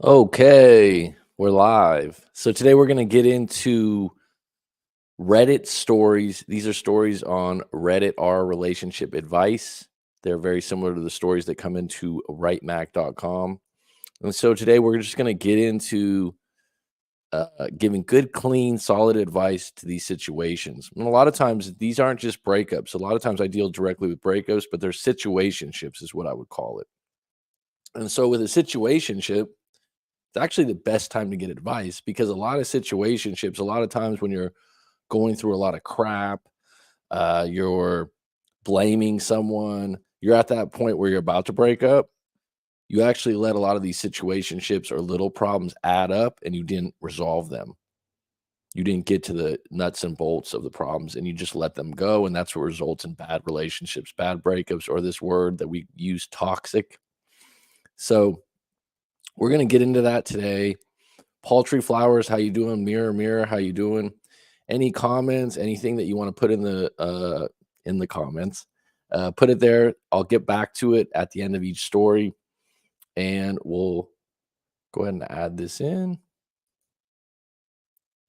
Okay, we're live. So today we're going to get into Reddit stories. These are stories on Reddit, our relationship advice. They're very similar to the stories that come into writemac.com. And so today we're just going to get into giving good, clean, solid advice to these situations. And a lot of times these aren't just breakups. A lot of times I deal directly with breakups, but they're situationships is what I would call it. And so with a situationship, it's actually the best time to get advice because a lot of situationships, a lot of times when you're going through a lot of crap, you're blaming someone, you're at that point where you're about to break up, you actually let a lot of these situationships or little problems add up and you didn't resolve them. You didn't get to the nuts and bolts of the problems and you just let them go. And that's what results in bad relationships, bad breakups, or this word that we use, toxic. So we're going to get into that today. Paltry Flowers, how you doing? Mirror, mirror, how you doing? Any comments, anything that you want to put in the comments, put it there. I'll get back to it at the end of each story, and we'll go ahead and add this in.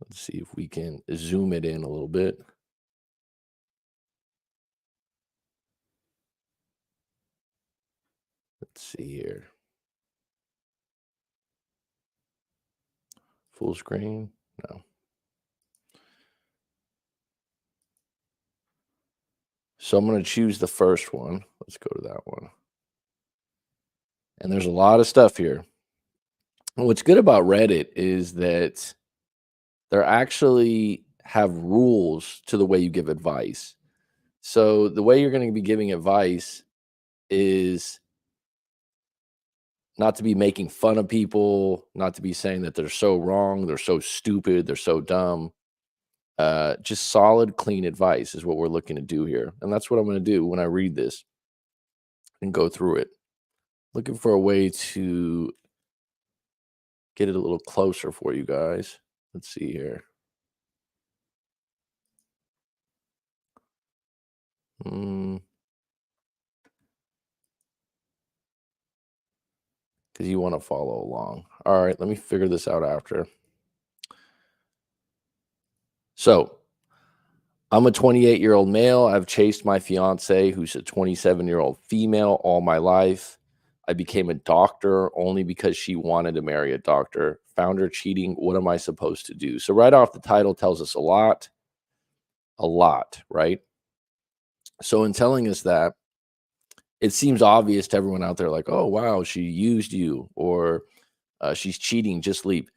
Let's see if we can zoom it in a little bit. Let's see here. Full screen? No. So I'm going to choose the first one. Let's go to that one. And there's a lot of stuff here. And what's good about Reddit is that they're actually have rules to the way you give advice. So the way you're going to be giving advice is not to be making fun of people, not to be saying that they're so wrong, they're so stupid, they're so dumb. Just solid, clean advice is what we're looking to do here. And that's what I'm going to do when I read this and go through it. Looking for a way to get it a little closer for you guys. Let's see here. Because you want to follow along. All right, let me figure this out after. So I'm a 28-year-old male. I've chased my fiance, who's a 27-year-old female, all my life. I became a doctor only because she wanted to marry a doctor. Found her cheating. What am I supposed to do? So right off the title tells us a lot, right? So in telling us that, it seems obvious to everyone out there, like, oh, wow, she used you, or she's cheating, just leave.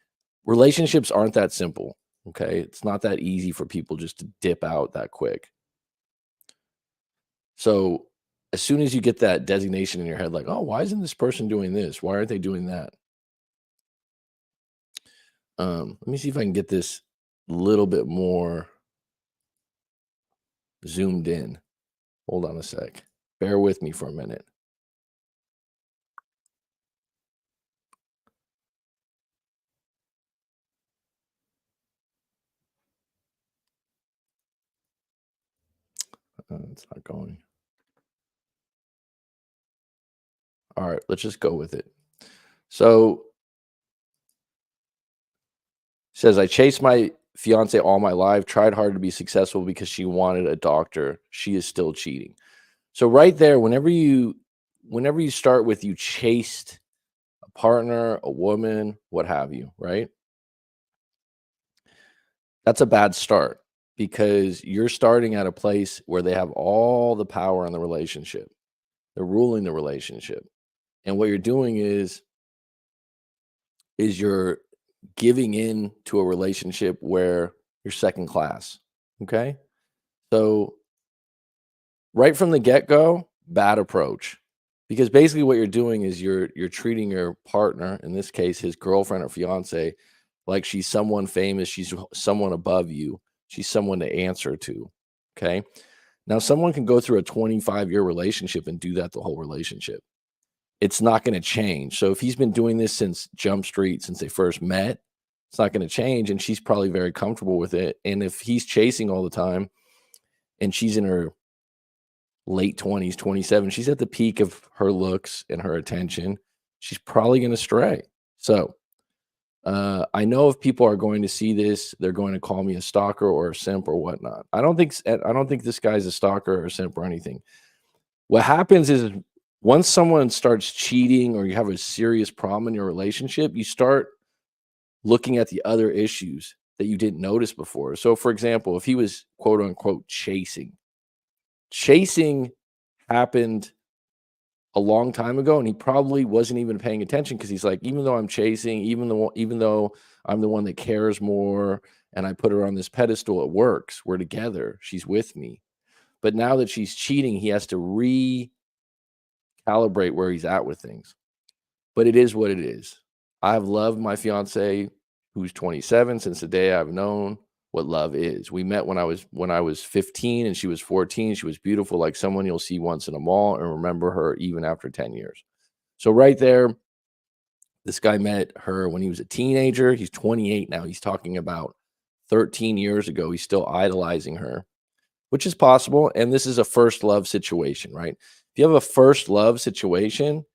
Relationships aren't that simple, okay? It's not that easy for people just to dip out that quick. So as soon as you get that designation in your head, like, oh, why isn't this person doing this? Why aren't they doing that? Let me see if I can get this a little bit more zoomed in. Hold on a sec. Bear with me for a minute. It's not going. All right, let's just go with it. So says, I chased my fiance all my life, tried hard to be successful because she wanted a doctor. She is still cheating. So right there, whenever you start with you chased a partner, a woman, what have you, right? That's a bad start because you're starting at a place where they have all the power in the relationship. They're ruling the relationship. And what you're doing is you're giving in to a relationship where you're second class. Okay? So right from the get-go, bad approach. Because basically what you're doing is you're treating your partner, in this case his girlfriend or fiance, like she's someone famous, she's someone above you, she's someone to answer to. Okay? Now someone can go through a 25-year relationship and do that the whole relationship. It's not going to change. So if he's been doing this since Jump Street, since they first met, it's not going to change, and she's probably very comfortable with it. And if he's chasing all the time and she's in her late 20s, 27, she's at the peak of her looks and her attention, she's probably going to stray. So I know if people are going to see this, they're going to call me a stalker or a simp or whatnot. I don't think this guy's a stalker or a simp or anything. What happens is once someone starts cheating or you have a serious problem in your relationship, you start looking at the other issues that you didn't notice before. So for example, if he was quote unquote chasing happened a long time ago, and he probably wasn't even paying attention because he's like, even though I'm chasing, even though I'm the one that cares more and I put her on this pedestal, it works. We're together. She's with me. But now that she's cheating, he has to recalibrate where he's at with things. But it is what it is. I've loved my fiance, who's 27, since the day I've known. what love is. We met when I was 15 and she was 14. She was beautiful, like someone you'll see once in a mall and remember her even after 10 years. So right there, this guy met her when he was a teenager. He's 28 now. He's talking about 13 years ago. He's still idolizing her, which is possible. And this is a first love situation, right? If you have a first love situation,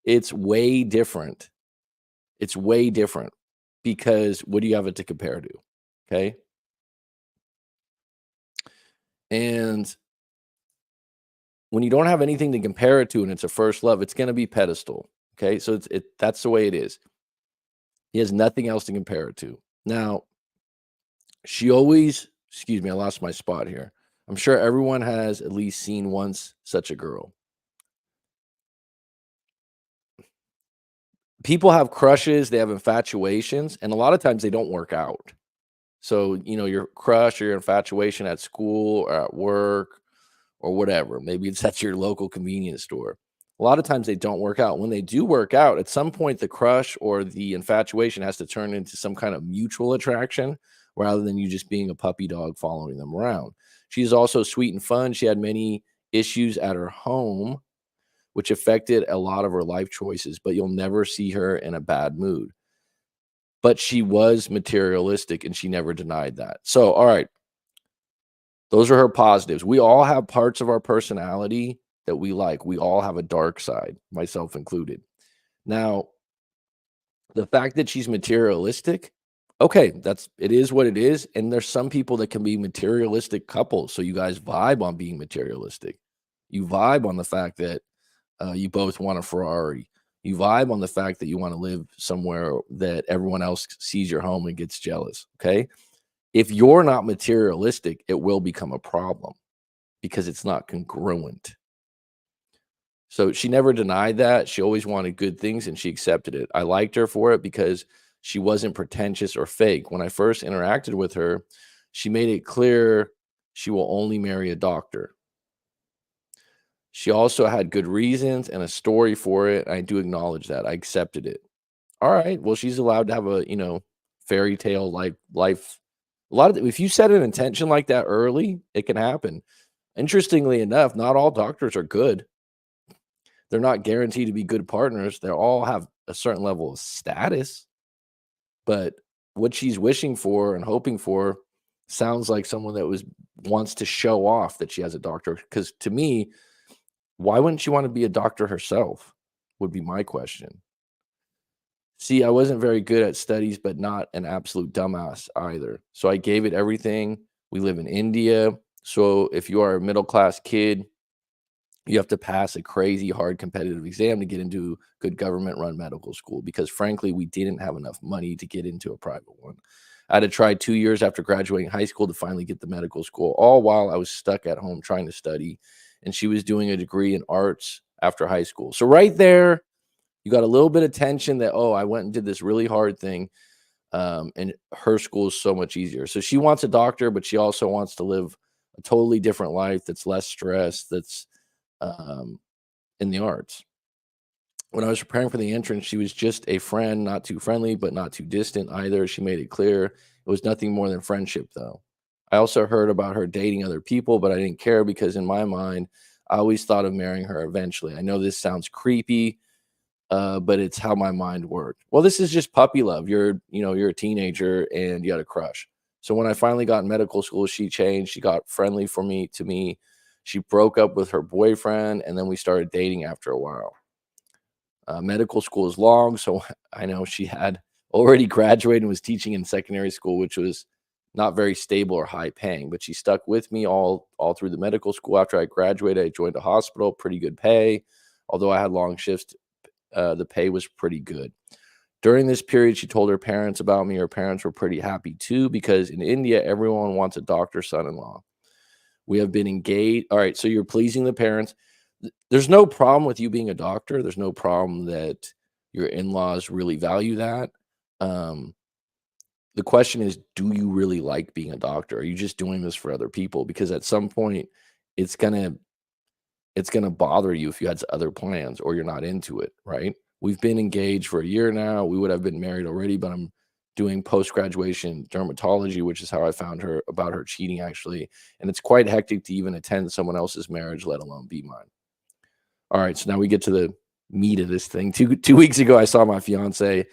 it's way different. It's way different because what do you have it to compare to? Okay. And when you don't have anything to compare it to and it's a first love, it's going to be pedestal. Okay. So that's the way it is. He has nothing else to compare it to. Now, she always, excuse me, I lost my spot here. I'm sure everyone has at least seen once such a girl. People have crushes, they have infatuations, and a lot of times they don't work out. So, your crush or your infatuation at school or at work or whatever, maybe it's at your local convenience store. A lot of times they don't work out. When they do work out, at some point the crush or the infatuation has to turn into some kind of mutual attraction rather than you just being a puppy dog following them around. She's also sweet and fun. She had many issues at her home, which affected a lot of her life choices, but you'll never see her in a bad mood. But she was materialistic and she never denied that. So, all right, those are her positives. We all have parts of our personality that we like. We all have a dark side, myself included. Now, the fact that she's materialistic, okay, it is what it is. And there's some people that can be materialistic couples. So you guys vibe on being materialistic. You vibe on the fact that you both want a Ferrari. You vibe on the fact that you want to live somewhere that everyone else sees your home and gets jealous. Okay. If you're not materialistic, it will become a problem because it's not congruent. So she never denied that. She always wanted good things and she accepted it. I liked her for it because she wasn't pretentious or fake. When I first interacted with her, she made it clear she will only marry a doctor. She also had good reasons and a story for it. I do acknowledge that. I accepted it. All right. Well, she's allowed to have a, fairy tale life. If you set an intention like that early, it can happen. Interestingly enough, not all doctors are good. They're not guaranteed to be good partners. They all have a certain level of status, but what she's wishing for and hoping for sounds like someone that wants to show off that she has a doctor. Because to me, why wouldn't she want to be a doctor herself? Would be my question. See, I wasn't very good at studies, but not an absolute dumbass either. So I gave it everything. We live in India. So if you are a middle class kid, you have to pass a crazy hard competitive exam to get into good government run medical school because frankly, we didn't have enough money to get into a private one. I had to try 2 years after graduating high school to finally get the medical school, all while I was stuck at home trying to study. And she was doing a degree in arts after high school. So right there, you got a little bit of tension that, oh, I went and did this really hard thing. And her school is so much easier. So she wants a doctor, but she also wants to live a totally different life that's less stress, that's um, in the arts. When I was preparing for the entrance, she was just a friend, not too friendly, but not too distant either. She made it clear it was nothing more than friendship, though. I also heard about her dating other people, but I didn't care because in my mind, I always thought of marrying her eventually. I know this sounds creepy, but it's how my mind worked. Well, this is just puppy love. You're a teenager and you had a crush. So when I finally got in medical school, she changed. She got friendly to me. She broke up with her boyfriend, and then we started dating after a while. Medical school is long, so I know she had already graduated and was teaching in secondary school, which was not very stable or high paying. But she stuck with me all through the medical school. After I graduated, I joined a hospital, pretty good pay. Although I had long shifts, the pay was pretty good. During this period, she told her parents about me. Her parents were pretty happy too, because in India, everyone wants a doctor son-in-law. We have been engaged. All right, so you're pleasing the parents. There's no problem with you being a doctor. There's no problem that your in-laws really value that. Um, the question is, do you really like being a doctor? Are you just doing this for other people? Because at some point, it's gonna it's gonna bother you if you had other plans or you're not into it, right? We've been engaged for a year now. We would have been married already, but I'm doing post-graduation dermatology, which is how I found her about her cheating, actually. And it's quite hectic to even attend someone else's marriage, let alone be mine. All right, so now we get to the meat of this thing. Two weeks ago, I saw my fiance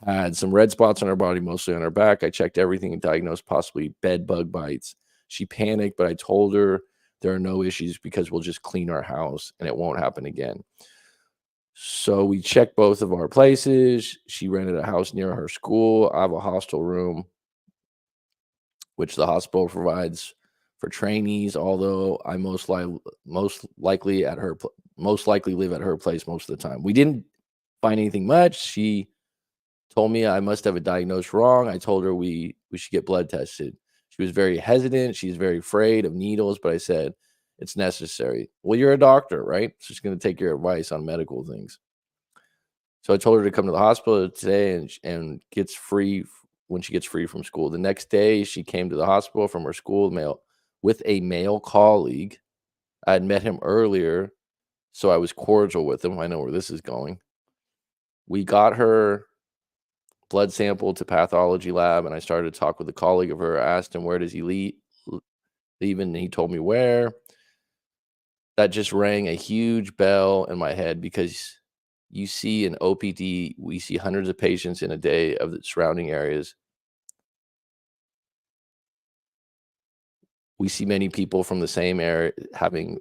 had some red spots on her body, mostly on her back. I checked everything and diagnosed possibly bed bug bites. She panicked, but I told her there are no issues because we'll just clean our house and it won't happen again. So we checked both of our places. She rented a house near her school. I have a hostel room, which the hospital provides for trainees. Although I most likely most likely live at her place most of the time. We didn't find anything much. She told me I must have it diagnosed wrong. I told her we should get blood tested. She was very hesitant. She's very afraid of needles, but I said it's necessary. Well, you're a doctor, right? She's going to take your advice on medical things. So I told her to come to the hospital today and gets free when she gets free from school. The next day, she came to the hospital from her school mail with a male colleague. I had met him earlier, so I was cordial with him. I know where this is going. We got her blood sample to pathology lab, and I started to talk with a colleague of her. I asked him, where does he leave? And he told me where. That just rang a huge bell in my head because you see in OPD, we see hundreds of patients in a day of the surrounding areas. We see many people from the same area having,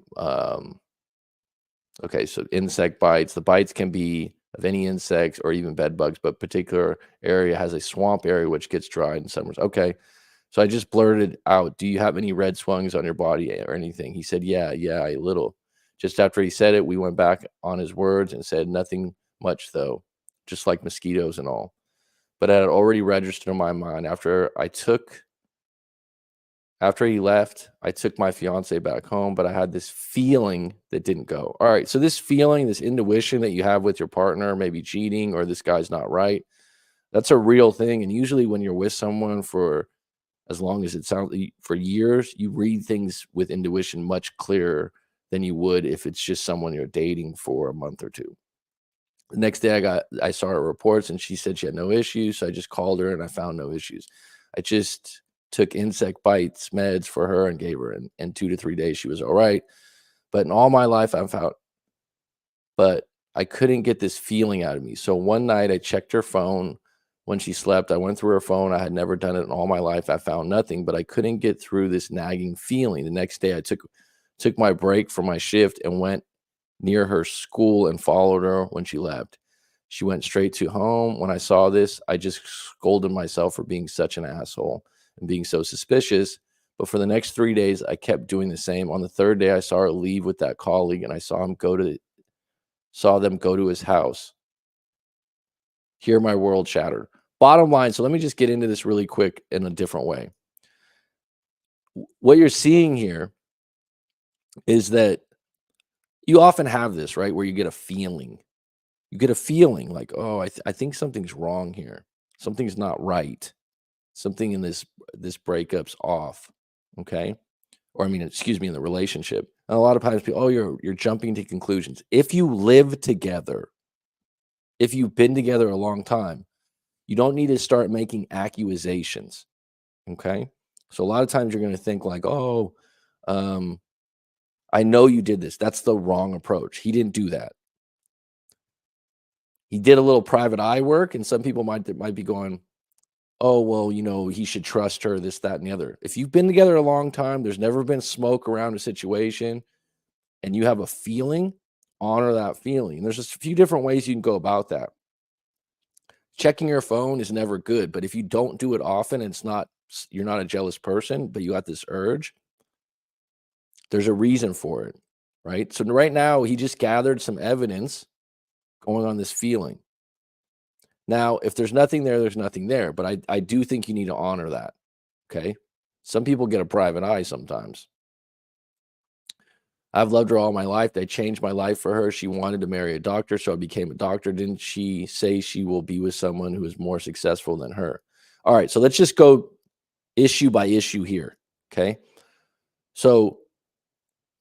okay, so insect bites. The bites can be of any insects or even bed bugs, but particular area has a swamp area which gets dried in summers. Okay. So I just blurted out, do you have any red swungs on your body or anything? He said, yeah, a little. Just after he said it, we went back on his words and said, nothing much though, just like mosquitoes and all. But I had already registered in my mind after he left, I took my fiance back home, but I had this feeling that didn't go. All right. So this feeling, this intuition that you have with your partner, maybe cheating or this guy's not right, that's a real thing. And usually when you're with someone for as long as it sounds for years, you read things with intuition much clearer than you would if it's just someone you're dating for a month or two. The next day I saw her reports and she said she had no issues. So I just called her and I found no issues. I just took insect bites meds for her and gave her in 2 to 3 days she was all right. But in all my life but I couldn't get this feeling out of me. So one night I checked her phone when she slept. I went through her phone. I had never done it in all my life. I found nothing, but I couldn't get through this nagging feeling. The next day I took my break from my shift and went near her school and followed her when she left. She went straight to home. When I saw this, I just scolded myself for being such an asshole and being so suspicious. But for the next 3 days, I kept doing the same. On the third day, I saw her leave with that colleague and I saw them go to his house. Hear my world shatter. Bottom line, so let me just get into this really quick in a different way. What you're seeing here is that you often have this, right, where you get a feeling. You get a feeling like, oh, I think something's wrong here. Something's not right. Something in this breakup's off. Okay. Or I mean, excuse me, in the relationship. And a lot of times people, oh, you're jumping to conclusions. If you live together, if you've been together a long time, you don't need to start making accusations. Okay. So a lot of times you're going to think like, oh, I know you did this. That's the wrong approach. He didn't do that. He did a little private eye work, and some people might be going, oh, well, he should trust her, this, that, and the other. If you've been together a long time, there's never been smoke around a situation, and you have a feeling, honor that feeling. And there's just a few different ways you can go about that. Checking your phone is never good, but if you don't do it often, you're not a jealous person, but you got this urge, there's a reason for it, right? So right now, he just gathered some evidence going on this feeling. Now, if there's nothing there, there's nothing there, but I do think you need to honor that, okay? Some people get a private eye sometimes. I've loved her all my life. They changed my life for her. She wanted to marry a doctor, so I became a doctor. Didn't she say she will be with someone who is more successful than her? All right, so let's just go issue by issue here, okay? So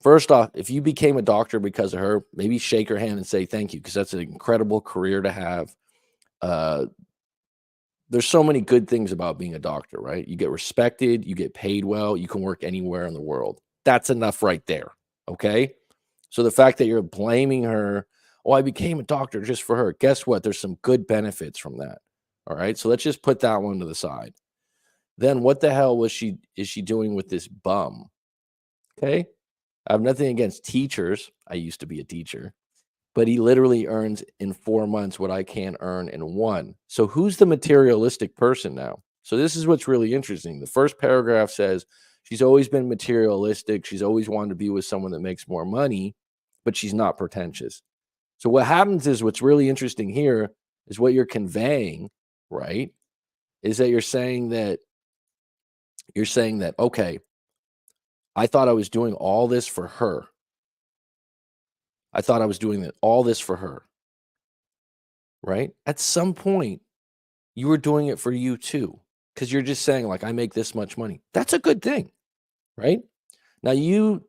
first off, if you became a doctor because of her, maybe shake her hand and say thank you, because that's an incredible career to have. there's so many good things about being a doctor, right? You get respected, you get paid well, you can work anywhere in the world. That's enough right there. Okay. So the fact that you're blaming her, oh, I became a doctor just for her. Guess what? There's some good benefits from that. All right. So let's just put that one to the side. Then what the hell is she doing with this bum? Okay. I have nothing against teachers. I used to be a teacher, but he literally earns in 4 months what I can't earn in 1. So who's the materialistic person now? So this is what's really interesting. The first paragraph says she's always been materialistic. She's always wanted to be with someone that makes more money, but she's not pretentious. So what happens is what's really interesting here is what you're conveying, right? Is that you're saying that okay, I thought I was doing all this for her. I thought I was doing all this for her, right? At some point, you were doing it for you too, because you're just saying, like, I make this much money. That's a good thing, right? Now, you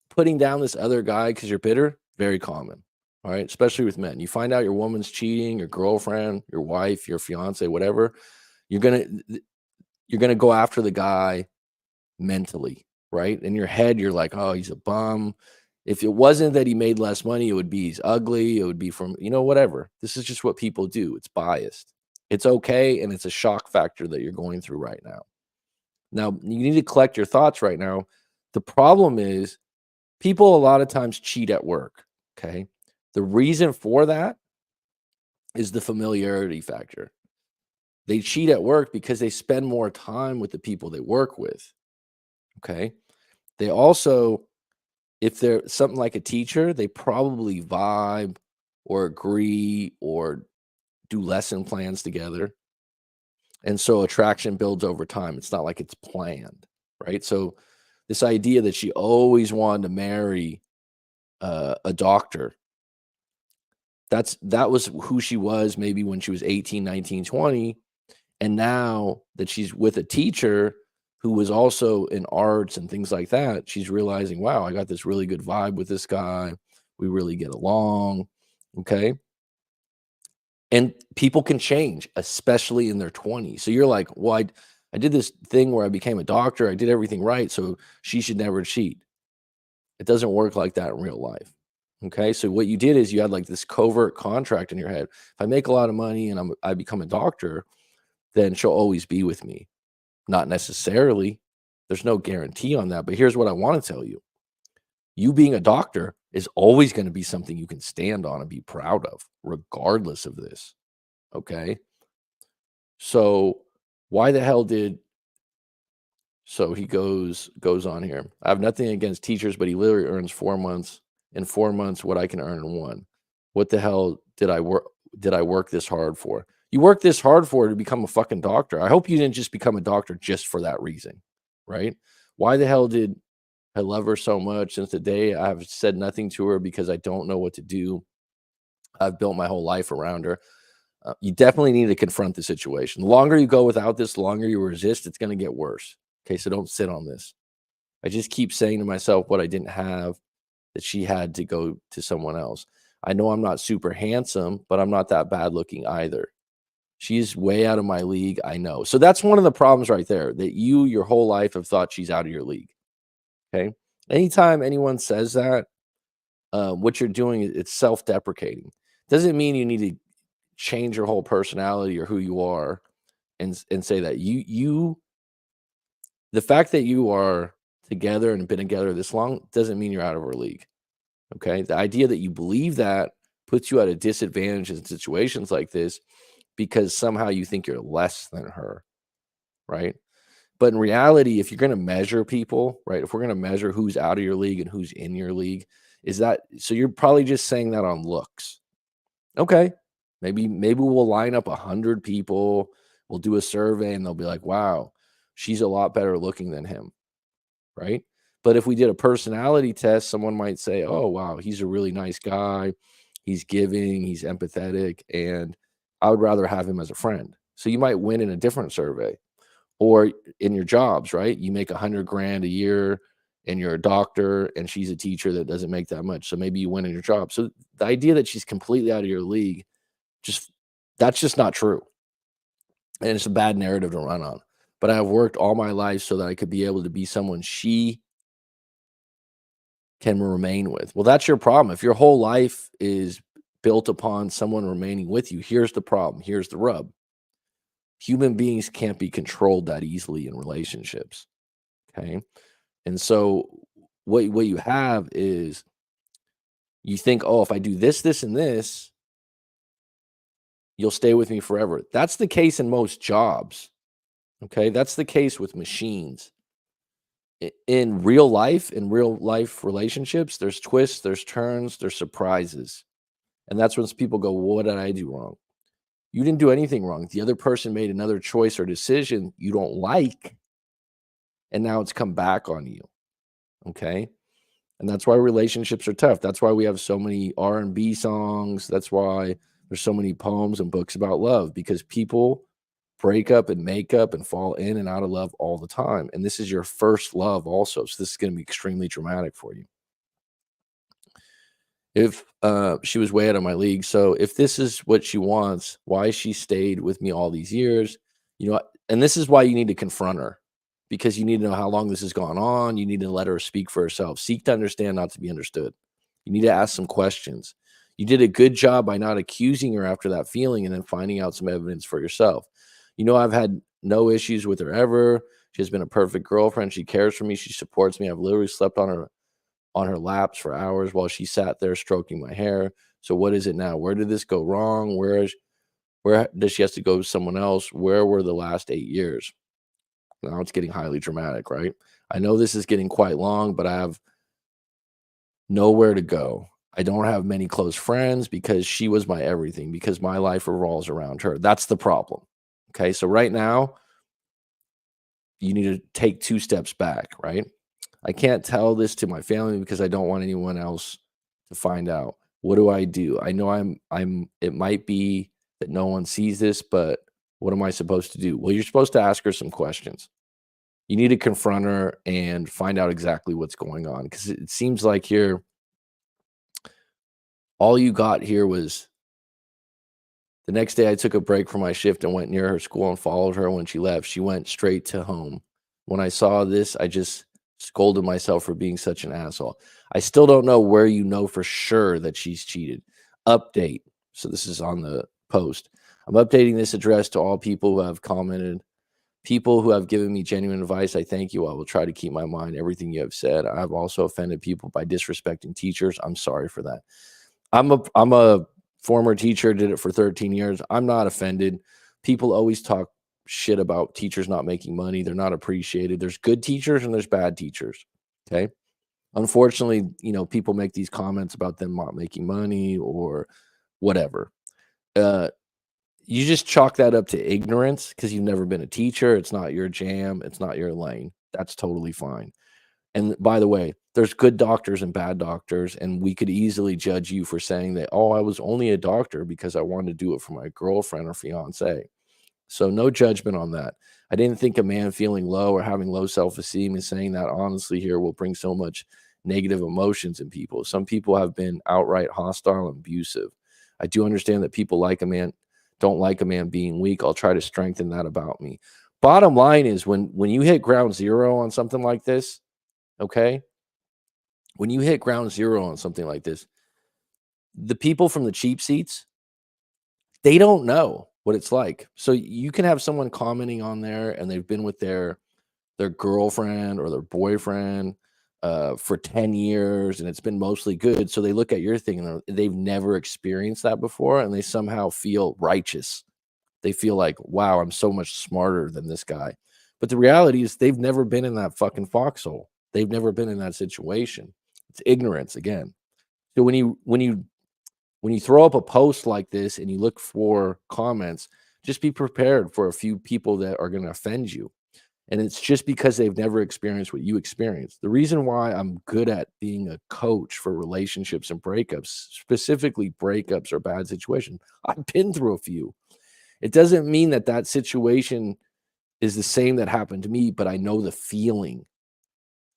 putting down this other guy because you're bitter, very common. All right. Especially with men. You find out your woman's cheating, your girlfriend, your wife, your fiance, whatever, you're gonna you're gonna go after the guy mentally, right? In your head, you're like, oh, he's a bum. If it wasn't that he made less money, it would be he's ugly. It would be from, whatever. This is just what people do. It's biased. It's okay. And it's a shock factor that you're going through right now. Now, you need to collect your thoughts right now. The problem is people a lot of times cheat at work. Okay. The reason for that is the familiarity factor. They cheat at work because they spend more time with the people they work with. Okay. They also, if they're something like a teacher, they probably vibe or agree or do lesson plans together. And so attraction builds over time. It's not like it's planned, right? So this idea that she always wanted to marry a doctor, that was who she was maybe when she was 18, 19, 20. And now that she's with a teacher who was also in arts and things like that, she's realizing, wow, I got this really good vibe with this guy. We really get along. Okay. And people can change, especially in their 20s. So you're like, well, I did this thing where I became a doctor. I did everything right. So she should never cheat. It doesn't work like that in real life. Okay. So what you did is you had like this covert contract in your head. If I make a lot of money and I become a doctor, then she'll always be with me. Not necessarily. There's no guarantee on that. But here's what I want to tell you. You being a doctor is always going to be something you can stand on and be proud of, regardless of this. Okay. So why the hell did so he goes on here. I have nothing against teachers, but he literally earns 4 months in 4 months what I can earn in one. What the hell did I work this hard for? You worked this hard for to become a fucking doctor. I hope you didn't just become a doctor just for that reason, right? Why the hell did I love her so much? Since the day I've said nothing to her because I don't know what to do. I've built my whole life around her. You definitely need to confront the situation. The longer you go without this, the longer you resist, it's going to get worse. Okay, so don't sit on this. I just keep saying to myself what I didn't have, that she had to go to someone else. I know I'm not super handsome, but I'm not that bad looking either. She's way out of my league. I know. So that's one of the problems right there, that you your whole life have thought she's out of your league. Okay. Anytime anyone says that, what you're doing is it's self-deprecating. Doesn't mean you need to change your whole personality or who you are and say that the fact that you are together and been together this long doesn't mean you're out of her league. Okay. The idea that you believe that puts you at a disadvantage in situations like this because somehow you think you're less than her. Right. But in reality, if you're going to measure people, right, if we're going to measure who's out of your league and who's in your league, is that so you're probably just saying that on looks. Okay. Maybe we'll line up 100 people, we'll do a survey and they'll be like, wow, she's a lot better looking than him. Right. But if we did a personality test, someone might say, oh, wow, he's a really nice guy. He's giving, he's empathetic, and I would rather have him as a friend. So you might win in a different survey. Or in your jobs, right? You make 100 grand a year and you're a doctor and she's a teacher that doesn't make that much. So maybe you win in your job. So the idea that she's completely out of your league, just that's just not true. and it's a bad narrative to run on. But I've worked all my life so that I could be able to be someone she can remain with. Well, that's your problem. If your whole life is built upon someone remaining with you, here's the problem. Here's the rub. Human beings can't be controlled that easily in relationships. Okay. And so what you have is you think, oh, if I do this, this, and this, you'll stay with me forever. That's the case in most jobs. Okay. That's the case with machines. In real life relationships, there's twists, there's turns, there's surprises. And that's when people go, well, what did I do wrong? You didn't do anything wrong. The other person made another choice or decision you don't like, and now it's come back on you. Okay. And that's why relationships are tough. That's why we have so many R&B songs. That's why there's so many poems and books about love, because people break up and make up and fall in and out of love all the time. And this is your first love also. So this is going to be extremely traumatic for you. If she was way out of my league. So if this is what she wants, why she stayed with me all these years, and this is why you need to confront her, because you need to know how long this has gone on. You need to let her speak for herself. Seek to understand, not to be understood. You need to ask some questions. You did a good job by not accusing her after that feeling and then finding out some evidence for yourself. I've had no issues with her ever. She has been a perfect girlfriend. She cares for me. She supports me. I've literally slept on her laps for hours while she sat there stroking my hair. So what is it now? Where did this go wrong? Where does she have to go with someone else? Where were the last 8 years? Now it's getting highly dramatic, right? I know this is getting quite long, but I have nowhere to go. I don't have many close friends because she was my everything, because my life revolves around her. That's the problem. Okay. So right now, you need to take 2 steps back, right? I can't tell this to my family because I don't want anyone else to find out. What do I do? I know it might be that no one sees this, but what am I supposed to do? Well, you're supposed to ask her some questions. You need to confront her and find out exactly what's going on, because it seems like here all you got here was the next day I took a break from my shift and went near her school and followed her. When she left, she went straight to home. When I saw this, I just scolded myself for being such an asshole. I still don't know where you know for sure that she's cheated. Update. So this is on the post. I'm updating this address to all people who have commented, people who have given me genuine advice. I thank you. I will try to keep my mind everything you have said. I've also offended people by disrespecting teachers. I'm sorry for that. I'm a former teacher, did it for 13 years. I'm not offended. People always talk shit about teachers not making money. They're not appreciated. There's good teachers and there's bad teachers. Okay. Unfortunately, people make these comments about them not making money or whatever. Uh, you just chalk that up to ignorance because you've never been a teacher. It's not your jam. It's not your lane. That's totally fine. And by the way, there's good doctors and bad doctors, and we could easily judge you for saying that, oh, I was only a doctor because I wanted to do it for my girlfriend or fiance. So no judgment on that. I didn't think a man feeling low or having low self-esteem and saying that honestly here will bring so much negative emotions in people. Some people have been outright hostile and abusive. I do understand that people don't like a man being weak. I'll try to strengthen that about me. Bottom line is when you hit ground zero on something like this, okay? When you hit ground zero on something like this, the people from the cheap seats, they don't know what it's like. So you can have someone commenting on there and they've been with their girlfriend or their boyfriend for 10 years and it's been mostly good. So they look at your thing and they've never experienced that before and they somehow feel righteous. They feel like, wow, I'm so much smarter than this guy. But the reality is they've never been in that fucking foxhole. They've never been in that situation. It's ignorance again. So when you throw up a post like this and you look for comments, just be prepared for a few people that are going to offend you. And it's just because they've never experienced what you experienced. The reason why I'm good at being a coach for relationships and breakups, specifically breakups or bad situations, I've been through a few. It doesn't mean that that situation is the same that happened to me, but I know the feeling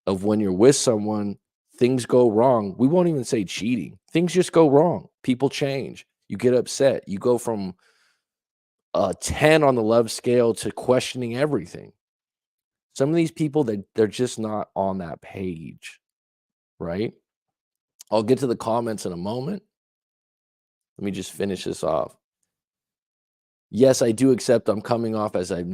of when you're with someone, things go wrong. We won't even say cheating. Things just go wrong. People change. You get upset. You go from a 10 on the love scale to questioning everything. Some of these people, they're just not on that page, right? I'll get to the comments in a moment. Let me just finish this off. Yes, I do accept I'm coming off as a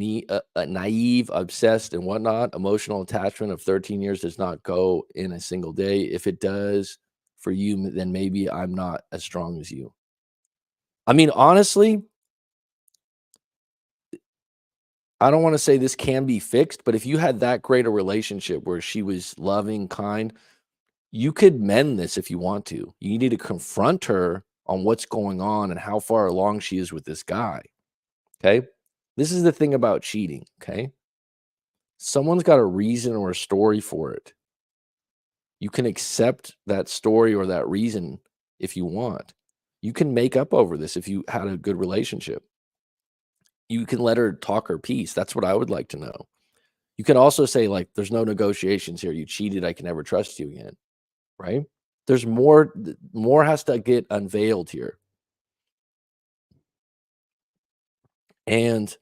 naive, obsessed, and whatnot. Emotional attachment of 13 years does not go in a single day. If it does for you, then maybe I'm not as strong as you. I mean, honestly, I don't want to say this can be fixed, but if you had that great a relationship where she was loving, kind, you could mend this if you want to. You need to confront her on what's going on and how far along she is with this guy. Okay. This is the thing about cheating. Okay. Someone's got a reason or a story for it. You can accept that story or that reason if you want. You can make up over this if you had a good relationship. You can let her talk her piece. That's what I would like to know. You can also say, like, there's no negotiations here. You cheated. I can never trust you again. Right? There's more, more has to get unveiled here. And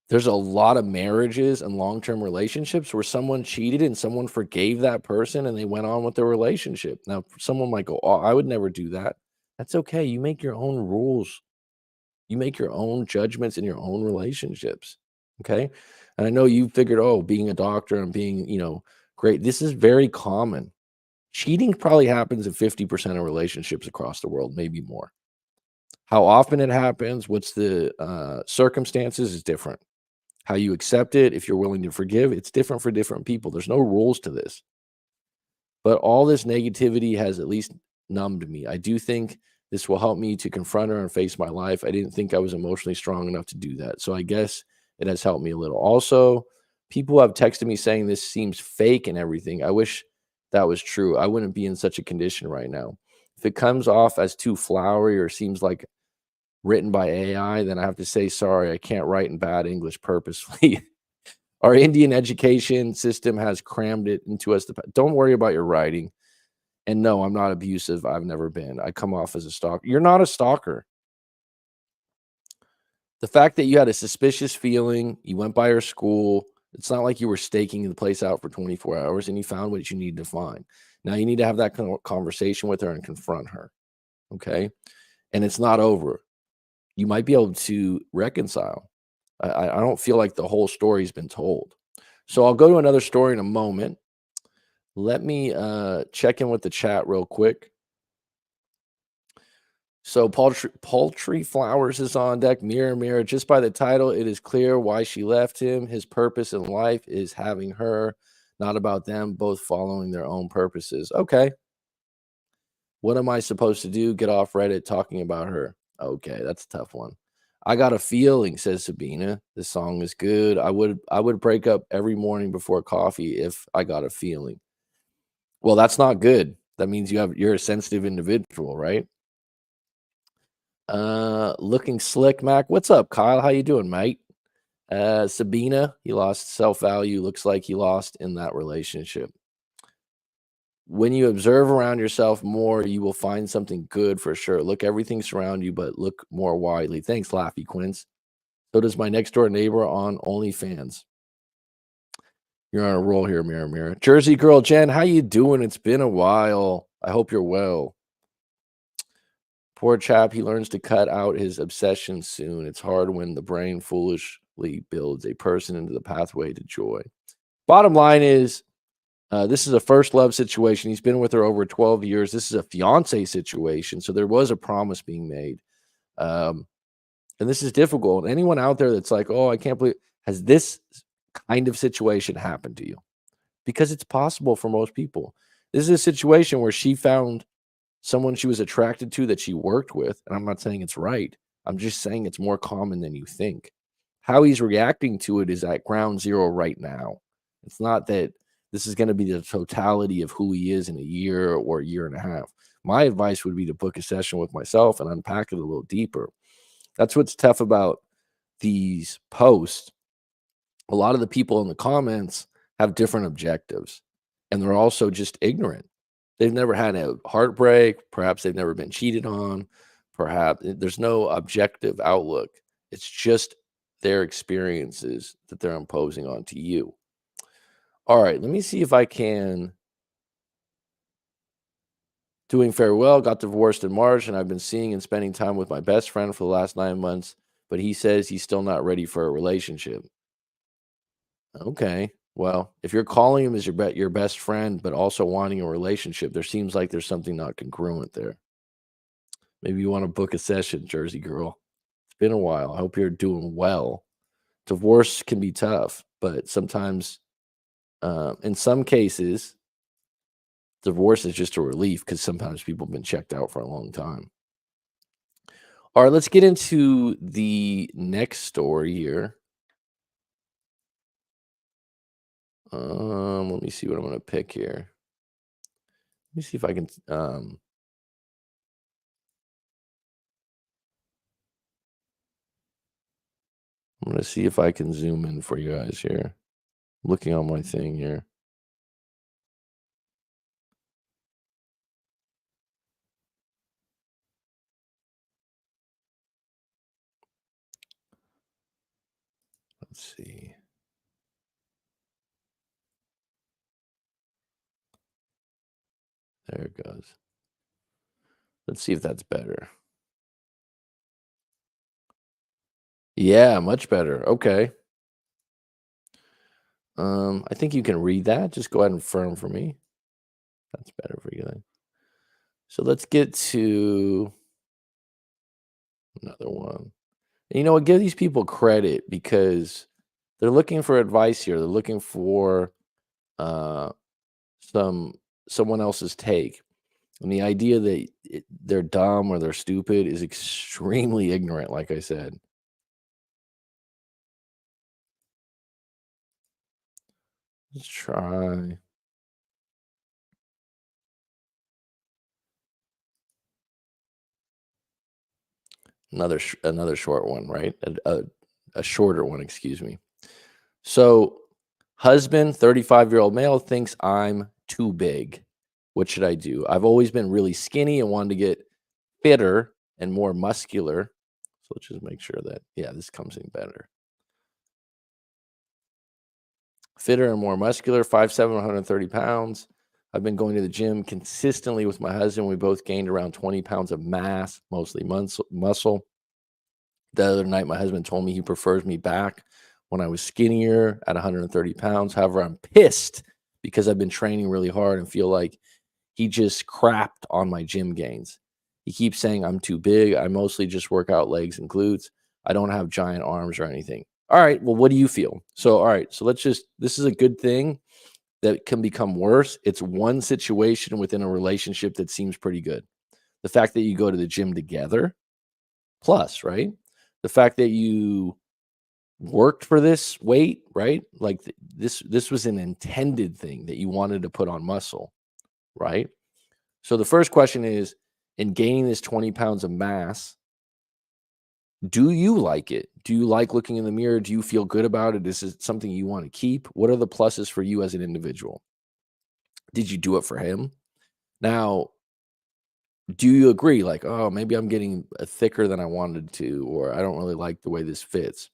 there's a lot of marriages and long-term relationships where someone cheated and someone forgave that person and they went on with their relationship. Now, someone might go, "Oh, I would never do that." That's okay. You make your own rules. You make your own judgments in your own relationships. Okay. And I know you figured, oh, being a doctor and being, great. This is very common. Cheating probably happens in 50% of relationships across the world, maybe more. How often it happens, what's the circumstances is different. How you accept it, if you're willing to forgive, it's different for different people. There's no rules to this. But all this negativity has at least numbed me. I do think this will help me to confront her and face my life. I didn't think I was emotionally strong enough to do that. So I guess it has helped me a little. Also, people have texted me saying this seems fake and everything. I wish that was true. I wouldn't be in such a condition right now. If it comes off as too flowery or seems like written by AI, then I have to say, sorry, I can't write in bad English purposefully. Our Indian education system has crammed it into us. Don't worry about your writing. And no, I'm not abusive. I've never been. I come off as a stalker. You're not a stalker. The fact that you had a suspicious feeling, you went by her school, it's not like you were staking the place out for 24 hours and you found what you needed to find. Now you need to have that conversation with her and confront her. Okay. And it's not over. You might be able to reconcile. I don't feel like the whole story's been told. So I'll go to another story in a moment. Let me check in with the chat real quick. So Poultry Flowers is on deck. Mirror, mirror. Just by the title, it is clear why she left him. His purpose in life is having her, not about them, both following their own purposes. Okay. What am I supposed to do? Get off Reddit talking about her. Okay, that's a tough one. I got a feeling, says Sabina. This song is good. I would break up every morning before coffee if I got a feeling. Well, that's not good. That means you're a sensitive individual, right? Looking slick, Mac. What's up, Kyle? How you doing, mate? Sabina, he lost self-value. Looks like he lost in that relationship. When you observe around yourself more, you will find something good for sure. Look, everything's around you, but look more widely. Thanks, Laffy Quince. So does my next door neighbor on OnlyFans. You're on a roll here, Mirror Mirror. Jersey girl Jen, how you doing? It's been a while. I hope you're well. Poor chap, he learns to cut out his obsession soon. It's hard when the brain foolishly builds a person into the pathway to joy. Bottom line is, this is a first love situation. He's been with her over 12 years. This is a fiance situation. So there was a promise being made. And this is difficult. Anyone out there that's like, oh, I can't believe, has this kind of situation happened to you? Because it's possible for most people. This is a situation where she found someone she was attracted to that she worked with. And I'm not saying it's right. I'm just saying it's more common than you think. How he's reacting to it is at ground zero right now. It's not that this is going to be the totality of who he is in a year or a year and a half. My advice would be to book a session with myself and unpack it a little deeper. That's what's tough about these posts. A lot of the people in the comments have different objectives, and they're also just ignorant. They've never had a heartbreak. Perhaps they've never been cheated on. Perhaps there's no objective outlook. It's just their experiences that they're imposing onto you. All right, let me see if I can. Doing very well. Got divorced in March, and I've been seeing and spending time with my best friend for the last 9 months, but he says he's still not ready for a relationship. Okay. Well, if you're calling him as your best friend, but also wanting a relationship, there seems like there's something not congruent there. Maybe you want to book a session, Jersey girl. It's been a while. I hope you're doing well. Divorce can be tough, but sometimes, in some cases, divorce is just a relief because sometimes people have been checked out for a long time. All right, let's get into the next story here. Let me see what I'm going to pick here. Let me see if I can. I'm going to see if I can zoom in for you guys here. Looking on my thing here. Let's see. There it goes. Let's see if that's better. Yeah, much better. Okay. I think you can read that. Just go ahead and affirm for me. That's better for you then. So let's get to another one. And you know what? Give these people credit because they're looking for advice here. They're looking for uh, some someone else's take. And the idea that they're dumb or they're stupid is extremely ignorant, like I said. Let's try another short one, right? A shorter one, excuse me. So, husband, 35-year-old male, thinks I'm too big. What should I do? I've always been really skinny and wanted to get fitter and more muscular. So let's just make sure that, yeah, this comes in better. Fitter and more muscular, 5'7", 130 pounds. I've been going to the gym consistently with my husband. We both gained around 20 pounds of mass, mostly muscle. The other night, my husband told me he prefers me back when I was skinnier at 130 pounds. However, I'm pissed because I've been training really hard and feel like he just crapped on my gym gains. He keeps saying I'm too big. I mostly just work out legs and glutes. I don't have giant arms or anything. All right. Well, what do you feel? So, all right. So this is a good thing that can become worse. It's one situation within a relationship that seems pretty good. The fact that you go to the gym together, plus, right? The fact that you worked for this weight, right? Like this was an intended thing that you wanted to put on muscle, right? So the first question is, in gaining this 20 pounds of mass, do you like it? Do you like looking in the mirror? Do you feel good about it? Is it something you want to keep? What are the pluses for you as an individual? Did you do it for him? Now, do you agree? Like, oh, maybe I'm getting thicker than I wanted to, or I don't really like the way this fits.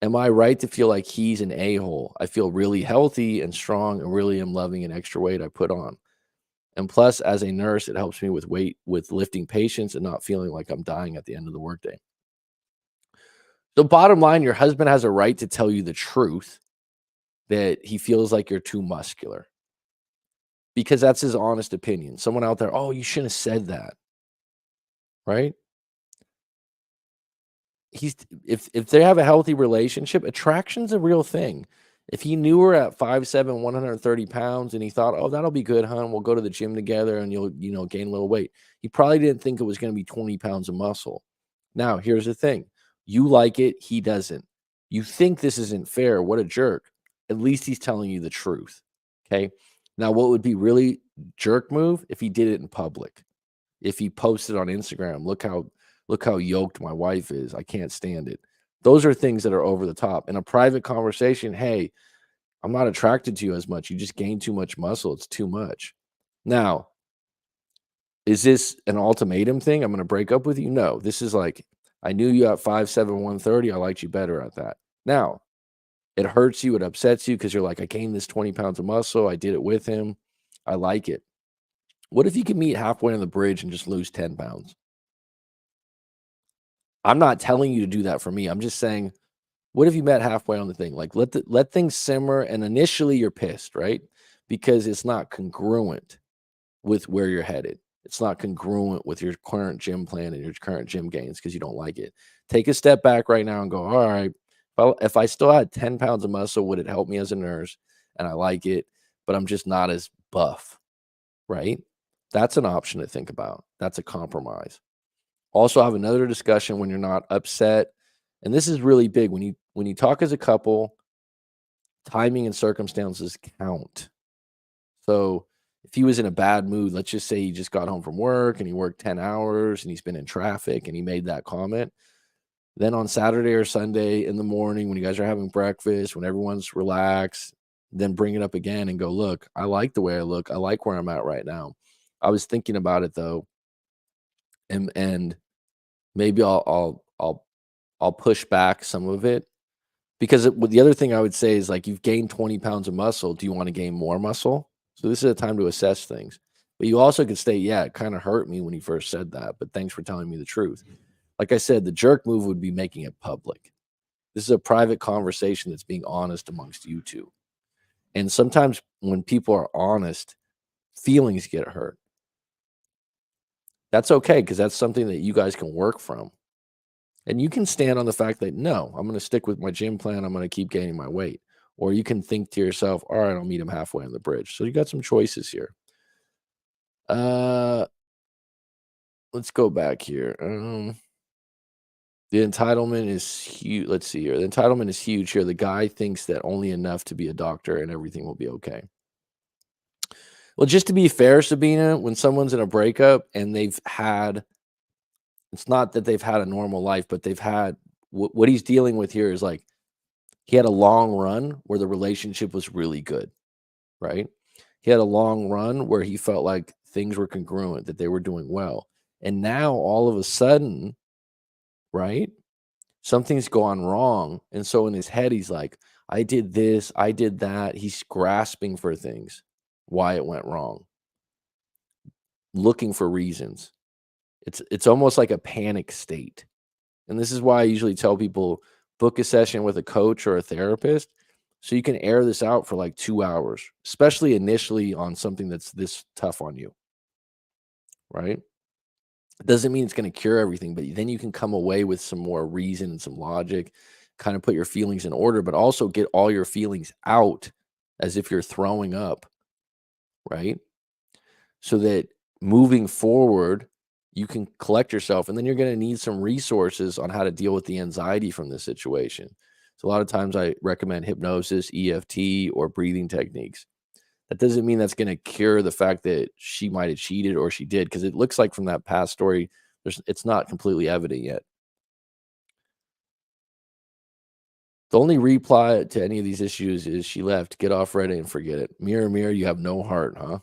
Am I right to feel like he's an a-hole? I feel really healthy and strong and really am loving an extra weight I put on. And plus, as a nurse, it helps me with lifting patients and not feeling like I'm dying at the end of the workday. So, bottom line, your husband has a right to tell you the truth that he feels like you're too muscular because that's his honest opinion. Someone out there, oh, you shouldn't have said that, right? He's if they have a healthy relationship, attraction's a real thing. If he knew her at 5'7", 130 pounds, and he thought, "Oh, that'll be good, hon. We'll go to the gym together, and you'll gain a little weight." He probably didn't think it was going to be 20 pounds of muscle. Now, here's the thing: you like it, he doesn't. You think this isn't fair? What a jerk! At least he's telling you the truth. Okay. Now, what would be really jerk move if he did it in public? If he posted on Instagram, look how yoked my wife is. I can't stand it. Those are things that are over the top. In a private conversation, hey, I'm not attracted to you as much. You just gained too much muscle. It's too much. Now, is this an ultimatum thing? I'm going to break up with you? No. This is like, I knew you at 5'7", 130. I liked you better at that. Now, it hurts you, it upsets you because you're like, I gained this 20 pounds of muscle. I did it with him. I like it. What if you could meet halfway on the bridge and just lose 10 pounds? I'm not telling you to do that for me. I'm just saying, what if you met halfway on the thing? Like let things simmer, and initially you're pissed, right? Because it's not congruent with where you're headed. It's not congruent with your current gym plan and your current gym gains because you don't like it. Take a step back right now and go, all right, well, if I still had 10 pounds of muscle, would it help me as a nurse? And I like it, but I'm just not as buff, right? That's an option to think about. That's a compromise. Also have another discussion when you're not upset. And this is really big when you talk as a couple, timing and circumstances count. So if he was in a bad mood, let's just say he just got home from work and he worked 10 hours and he's been in traffic and he made that comment. Then on Saturday or Sunday in the morning, when you guys are having breakfast, when everyone's relaxed, then bring it up again and go, look, I like the way I look. I like where I'm at right now. I was thinking about it though, and maybe I'll push back some of it because the other thing I would say is like you've gained 20 pounds of muscle. Do you want to gain more muscle? So this is a time to assess things. But you also could say, yeah, it kind of hurt me when you first said that, but thanks for telling me the truth. Like I said, the jerk move would be making it public. This is a private conversation that's being honest amongst you two. And sometimes when people are honest, feelings get hurt. That's okay because that's something that you guys can work from. And you can stand on the fact that, no, I'm going to stick with my gym plan. I'm going to keep gaining my weight. Or you can think to yourself, all right, I'll meet him halfway on the bridge. So you got some choices here. Uh, let's go back here. The entitlement is huge. Let's see here. The entitlement is huge here. The guy thinks that only enough to be a doctor and everything will be okay. Well, just to be fair, Sabina, when someone's in a breakup and it's not that they've had a normal life, but they've had what he's dealing with here is like he had a long run where the relationship was really good, right? He had a long run where he felt like things were congruent, that they were doing well. And now all of a sudden, right? Something's gone wrong. And so in his head, he's like, I did this, I did that. He's grasping for things, why it went wrong, looking for reasons. It's almost like a panic state. And this is why I usually tell people book a session with a coach or a therapist so you can air this out for like 2 hours, especially initially on something that's this tough on you, right? It doesn't mean it's going to cure everything, but then you can come away with some more reason and some logic, kind of put your feelings in order, but also get all your feelings out as if you're throwing up, right? So that moving forward, you can collect yourself, and then you're going to need some resources on how to deal with the anxiety from this situation. So a lot of times I recommend hypnosis, EFT, or breathing techniques. That doesn't mean that's going to cure the fact that she might have cheated or she did, because it looks like from that past story, it's not completely evident yet. The only reply to any of these issues is she left. Get off Reddit and forget it. Mirror, mirror, you have no heart, huh?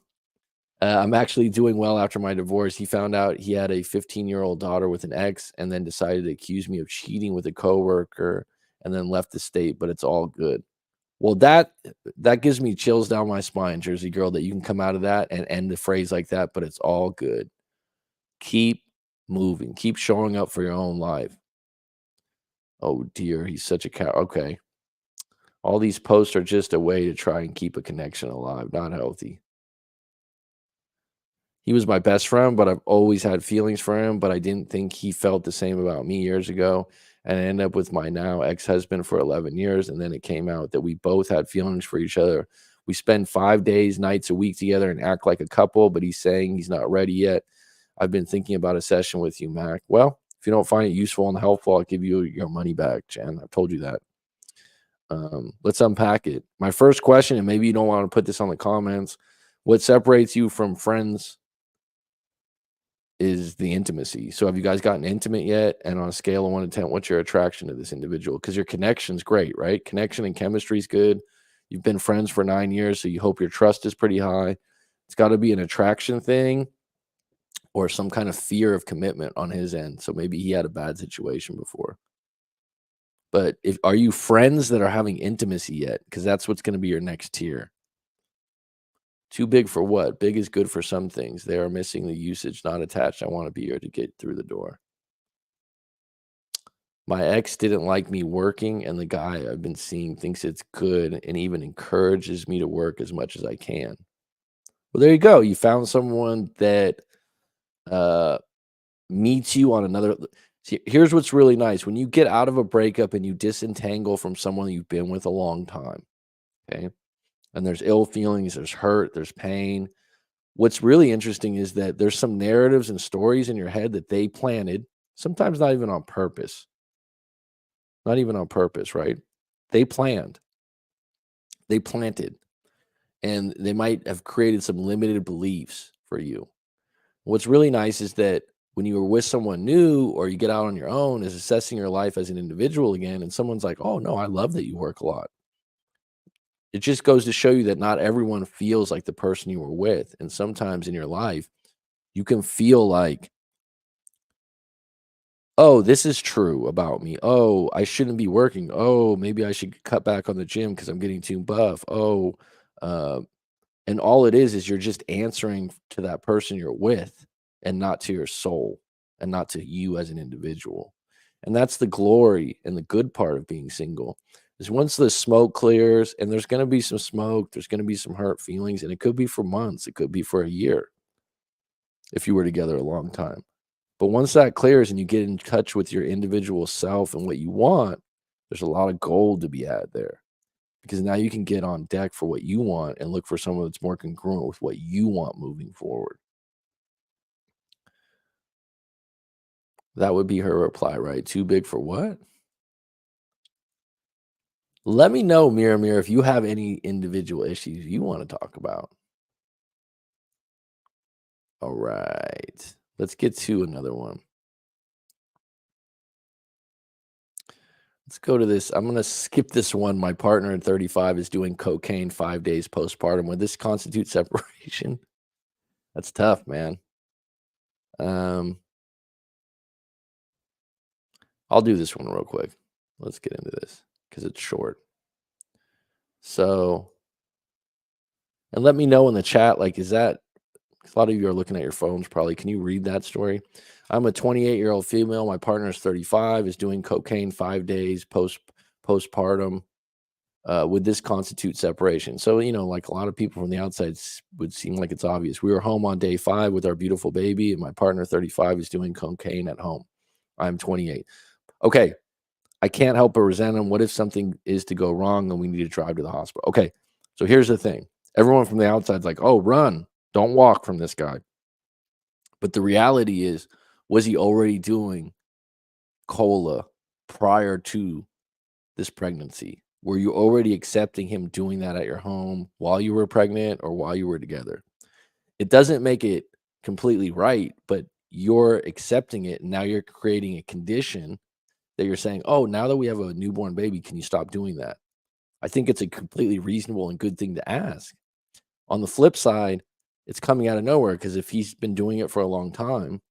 I'm actually doing well after my divorce. He found out he had a 15-year-old daughter with an ex and then decided to accuse me of cheating with a coworker and then left the state, but it's all good. Well, that gives me chills down my spine, Jersey girl, that you can come out of that and end the phrase like that, but it's all good. Keep moving. Keep showing up for your own life. Oh dear, he's such a cow. Okay. All these posts are just a way to try and keep a connection alive, not healthy. He was my best friend, but I've always had feelings for him, but I didn't think he felt the same about me years ago. And I ended up with my now ex-husband for 11 years. And then it came out that we both had feelings for each other. We spend 5 days, nights a week together and act like a couple, but he's saying he's not ready yet. I've been thinking about a session with you, Mac. Well, if you don't find it useful and helpful, I'll give you your money back, Jen. I've told you that. Let's unpack it. My first question, and maybe you don't want to put this on the comments, what separates you from friends is the intimacy. So have you guys gotten intimate yet? And on a scale of 1 to 10, what's your attraction to this individual? Because your connection's great, right? Connection and chemistry is good. You've been friends for 9 years, so you hope your trust is pretty high. It's got to be an attraction thing. or some kind of fear of commitment on his end. So maybe he had a bad situation before. But if are you friends that are having intimacy yet? Because that's what's going to be your next tier. Too big for what? Big is good for some things. They are missing the usage, not attached. I want to be here to get through the door. My ex didn't like me working, and the guy I've been seeing thinks it's good and even encourages me to work as much as I can. Well, there you go. You found someone that uh, meets you on another. See, here's what's really nice. When you get out of a breakup and you disentangle from someone you've been with a long time, okay, and there's ill feelings, there's hurt, there's pain. What's really interesting is that there's some narratives and stories in your head that they planted, sometimes not even on purpose. Not even on purpose, right? They planned, they planted, and they might have created some limited beliefs for you. What's really nice is that when you are with someone new or you get out on your own, is assessing your life as an individual again. And someone's like, oh, no, I love that you work a lot. It just goes to show you that not everyone feels like the person you were with. And sometimes in your life, you can feel like, oh, this is true about me. Oh, I shouldn't be working. Oh, maybe I should cut back on the gym because I'm getting too buff. Oh, uh, and all it is you're just answering to that person you're with and not to your soul and not to you as an individual. And that's the glory and the good part of being single is once the smoke clears, and there's going to be some smoke, there's going to be some hurt feelings, and it could be for months, it could be for a year if you were together a long time. But once that clears and you get in touch with your individual self and what you want, there's a lot of gold to be had there because now you can get on deck for what you want and look for someone that's more congruent with what you want moving forward. That would be her reply, right? Too big for what? Let me know, Mirror Mirror, if you have any individual issues you want to talk about. All right. Let's get to another one. Let's go to this. I'm going to skip this one. My partner at 35 is doing cocaine 5 days postpartum. Would this constitute separation? That's tough, man. Um, I'll do this one real quick. Let's get into this because it's short. So, and let me know in the chat, like, is that, 'cause a lot of you are looking at your phones probably. Can you read that story? I'm a 28-year-old female. My partner is 35, is doing cocaine 5 days postpartum. Would this constitute separation? So, like a lot of people from the outside would seem like it's obvious. We were home on day 5 with our beautiful baby, and my partner, 35, is doing cocaine at home. I'm 28. Okay. I can't help but resent him. What if something is to go wrong and we need to drive to the hospital? Okay. So here's the thing. Everyone from the outside's like, oh, run. Don't walk from this guy. But the reality is, was he already doing cola prior to this pregnancy? Were you already accepting him doing that at your home while you were pregnant or while you were together? It doesn't make it completely right, but you're accepting it. And now you're creating a condition that you're saying, oh, now that we have a newborn baby, can you stop doing that? I think it's a completely reasonable and good thing to ask. On the flip side, it's coming out of nowhere because if he's been doing it for a long time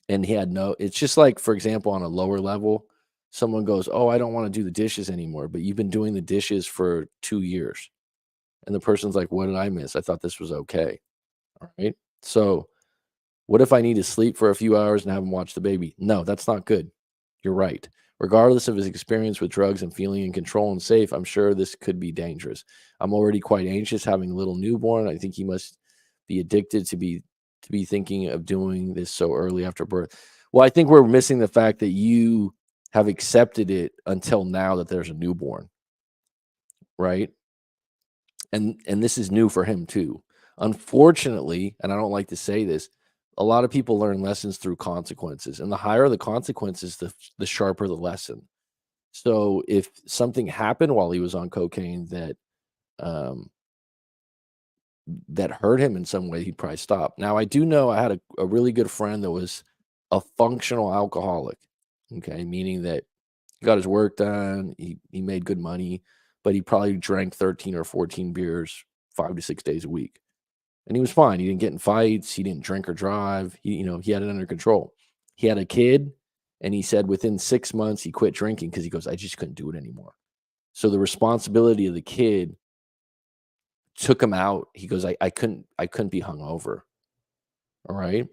and he had it's just like, for example, on a lower level, someone goes, oh, I don't want to do the dishes anymore, but you've been doing the dishes for 2 years. And the person's like, what did I miss? I thought this was okay. All right. So what if I need to sleep for a few hours and have him watch the baby? No, that's not good. You're right. Regardless of his experience with drugs and feeling in control and safe, I'm sure this could be dangerous. I'm already quite anxious having a little newborn. I think he must be addicted to be thinking of doing this so early after birth. Well, I think we're missing the fact that you have accepted it until now that there's a newborn, right? And this is new for him too. Unfortunately, and I don't like to say this, a lot of people learn lessons through consequences, and the higher the consequences, the sharper the lesson. So if something happened while he was on cocaine um, that hurt him in some way, he'd probably stop. Now, I do know I had a really good friend that was a functional alcoholic. Okay, meaning that he got his work done, he made good money, but he probably drank 13 or 14 beers 5 to 6 days a week. and he was fine. He didn't get in fights. He didn't drink or drive. He had it under control. He had a kid, and he said within 6 months he quit drinking because he goes, I just couldn't do it anymore. So the responsibility of the kid took him out. He goes, I couldn't be hungover. All right.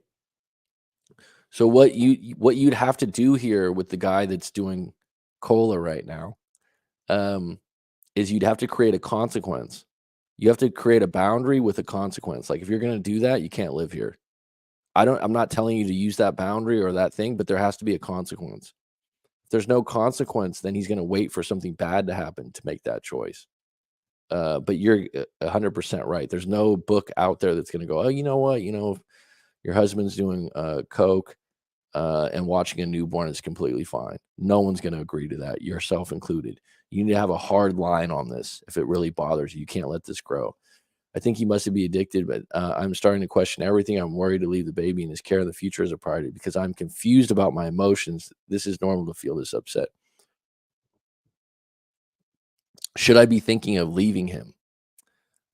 So what you'd have to do here with the guy that's doing cola right now, um, is you'd have to create a consequence. You have to create a boundary with a consequence. Like if you're gonna do that, you can't live here. I'm not telling you to use that boundary or that thing, but there has to be a consequence. If there's no consequence, then he's gonna wait for something bad to happen to make that choice. But you're 100% right. There's no book out there that's gonna go, oh, you know what? If your husband's doing coke and watching a newborn is completely fine. No one's going to agree to that, yourself included. You need to have a hard line on this. If it really bothers you, you can't let this grow. I think he must be addicted, but I'm starting to question everything. I'm worried to leave the baby in his care in the future as a priority because I'm confused about my emotions. This is normal to feel this upset. Should I be thinking of leaving him?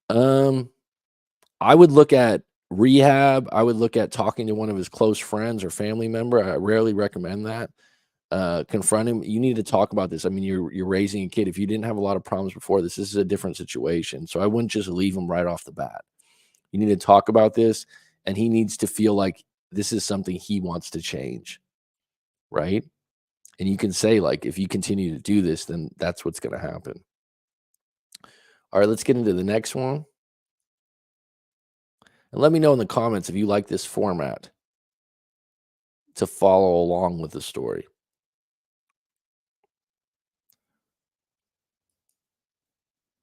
Um, I would look at rehab. I would look at talking to one of his close friends or family member. I rarely recommend that. Confront him. You need to talk about this. I mean, you're raising a kid. If you didn't have a lot of problems before this is a different situation. So I wouldn't just leave him right off the bat. You need to talk about this, and he needs to feel like this is something he wants to change, right? And you can say, like, if you continue to do this, then that's what's going to happen. All right, let's get into the next one. And let me know in the comments if you like this format to follow along with the story.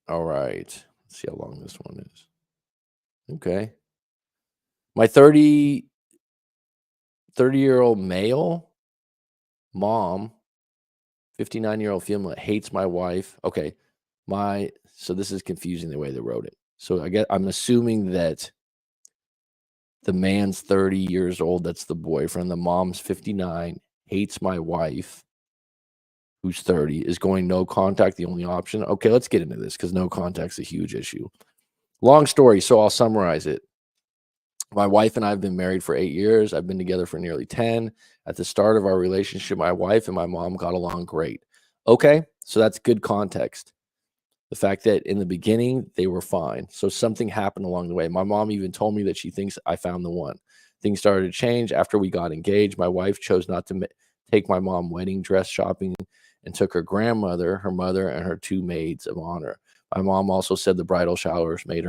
All right. Let's see how long this one is. Okay. My 30-year-old male mom, 59-year-old female hates my wife. Okay. So this is confusing the way they wrote it. So I'm assuming that the man's 30 years old, that's the boyfriend. The mom's 59, hates my wife, who's 30, is going no contact the only option. Okay, let's get into this because no contact's a huge issue. Long story, so I'll summarize it. My wife and I have been married for 8 years. I've been together for nearly 10. At the start of our relationship, my wife and my mom got along great. Okay, so that's good context. The fact that in the beginning, they were fine. So something happened along the way. My mom even told me that she thinks I found the one. Things started to change after we got engaged. My wife chose not to take my mom wedding dress shopping and took her grandmother, her mother, and her 2 maids of honor. My mom also said the bridal showers made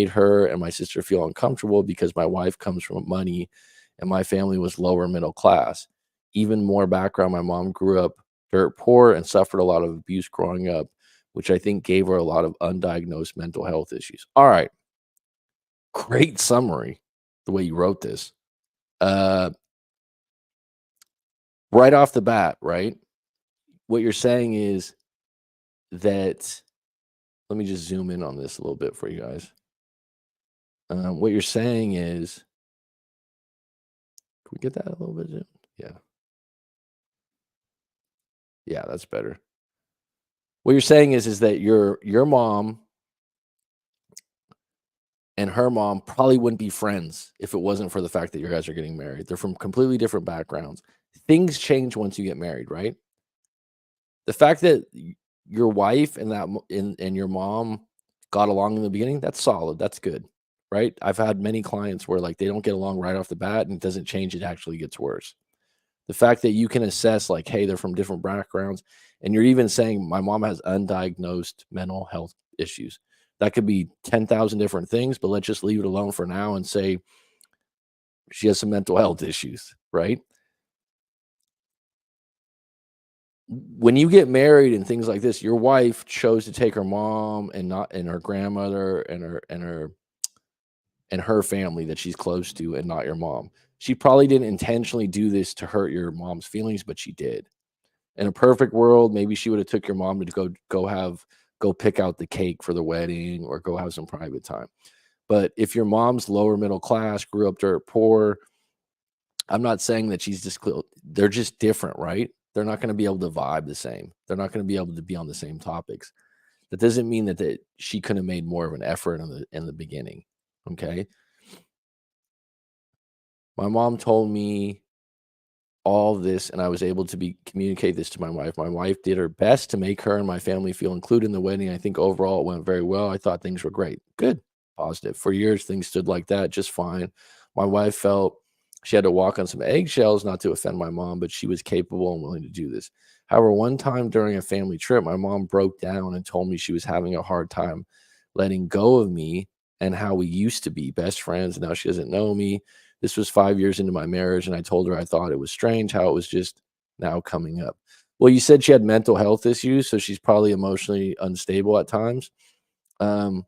her and my sister feel uncomfortable because my wife comes from money and my family was lower middle class. Even more background, my mom grew up dirt poor and suffered a lot of abuse growing up, which I think gave her a lot of undiagnosed mental health issues. All right. Great summary, the way you wrote this. Right off the bat, right? What you're saying is that, let me just zoom in on this a little bit for you guys. What you're saying is, can we get that a little bit? Yeah. Yeah, that's better. What you're saying is that your mom and her mom probably wouldn't be friends if it wasn't for the fact that you guys are getting married. They're from completely different backgrounds. Things change once you get married, right? The fact that your wife and and your mom got along in the beginning, that's solid. That's good, right? I've had many clients where like they don't get along right off the bat and it doesn't change, it actually gets worse. The fact that you can assess like, hey, they're from different backgrounds, and you're even saying my mom has undiagnosed mental health issues. That could be 10,000 different things, but let's just leave it alone for now and say she has some mental health issues, right? When you get married and things like this, your wife chose to take her mom and her grandmother and her family that she's close to and not your mom. She probably didn't intentionally do this to hurt your mom's feelings, but she did. In a perfect world, maybe she would have took your mom to go pick out the cake for the wedding or go have some private time. But if your mom's lower middle class, grew up dirt poor, I'm not saying that they're just different, right? They're not going to be able to vibe the same. They're not going to be able to be on the same topics. That doesn't mean that she could have made more of an effort in the beginning. Okay. My mom told me all this, and I was able to be communicate this to my wife. My wife did her best to make her and my family feel included in the wedding. I think overall it went very well. I thought things were great. Good. Positive. For years, things stood like that, just fine. My wife felt she had to walk on some eggshells not to offend my mom, but she was capable and willing to do this. However, one time during a family trip, my mom broke down and told me she was having a hard time letting go of me and how we used to be best friends. And now she doesn't know me. This was 5 years into my marriage, and I told her I thought it was strange how it was just now coming up. Well, you said she had mental health issues, so she's probably emotionally unstable at times. Um,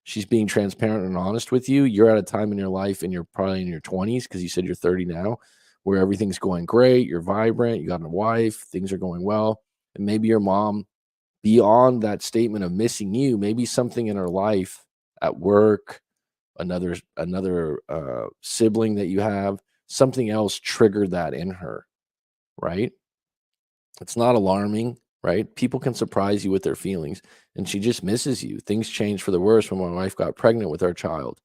she's being transparent and honest with you. You're at a time in your life, and you're probably in your 20s because you said you're 30 now, where everything's going great, you're vibrant, you got a wife, things are going well. And maybe your mom, beyond that statement of missing you, maybe something in her life at work, another sibling that you have, something else triggered that in her, right? It's not alarming, right? People can surprise you with their feelings, and she just misses you. Things changed for the worse when my wife got pregnant with our child.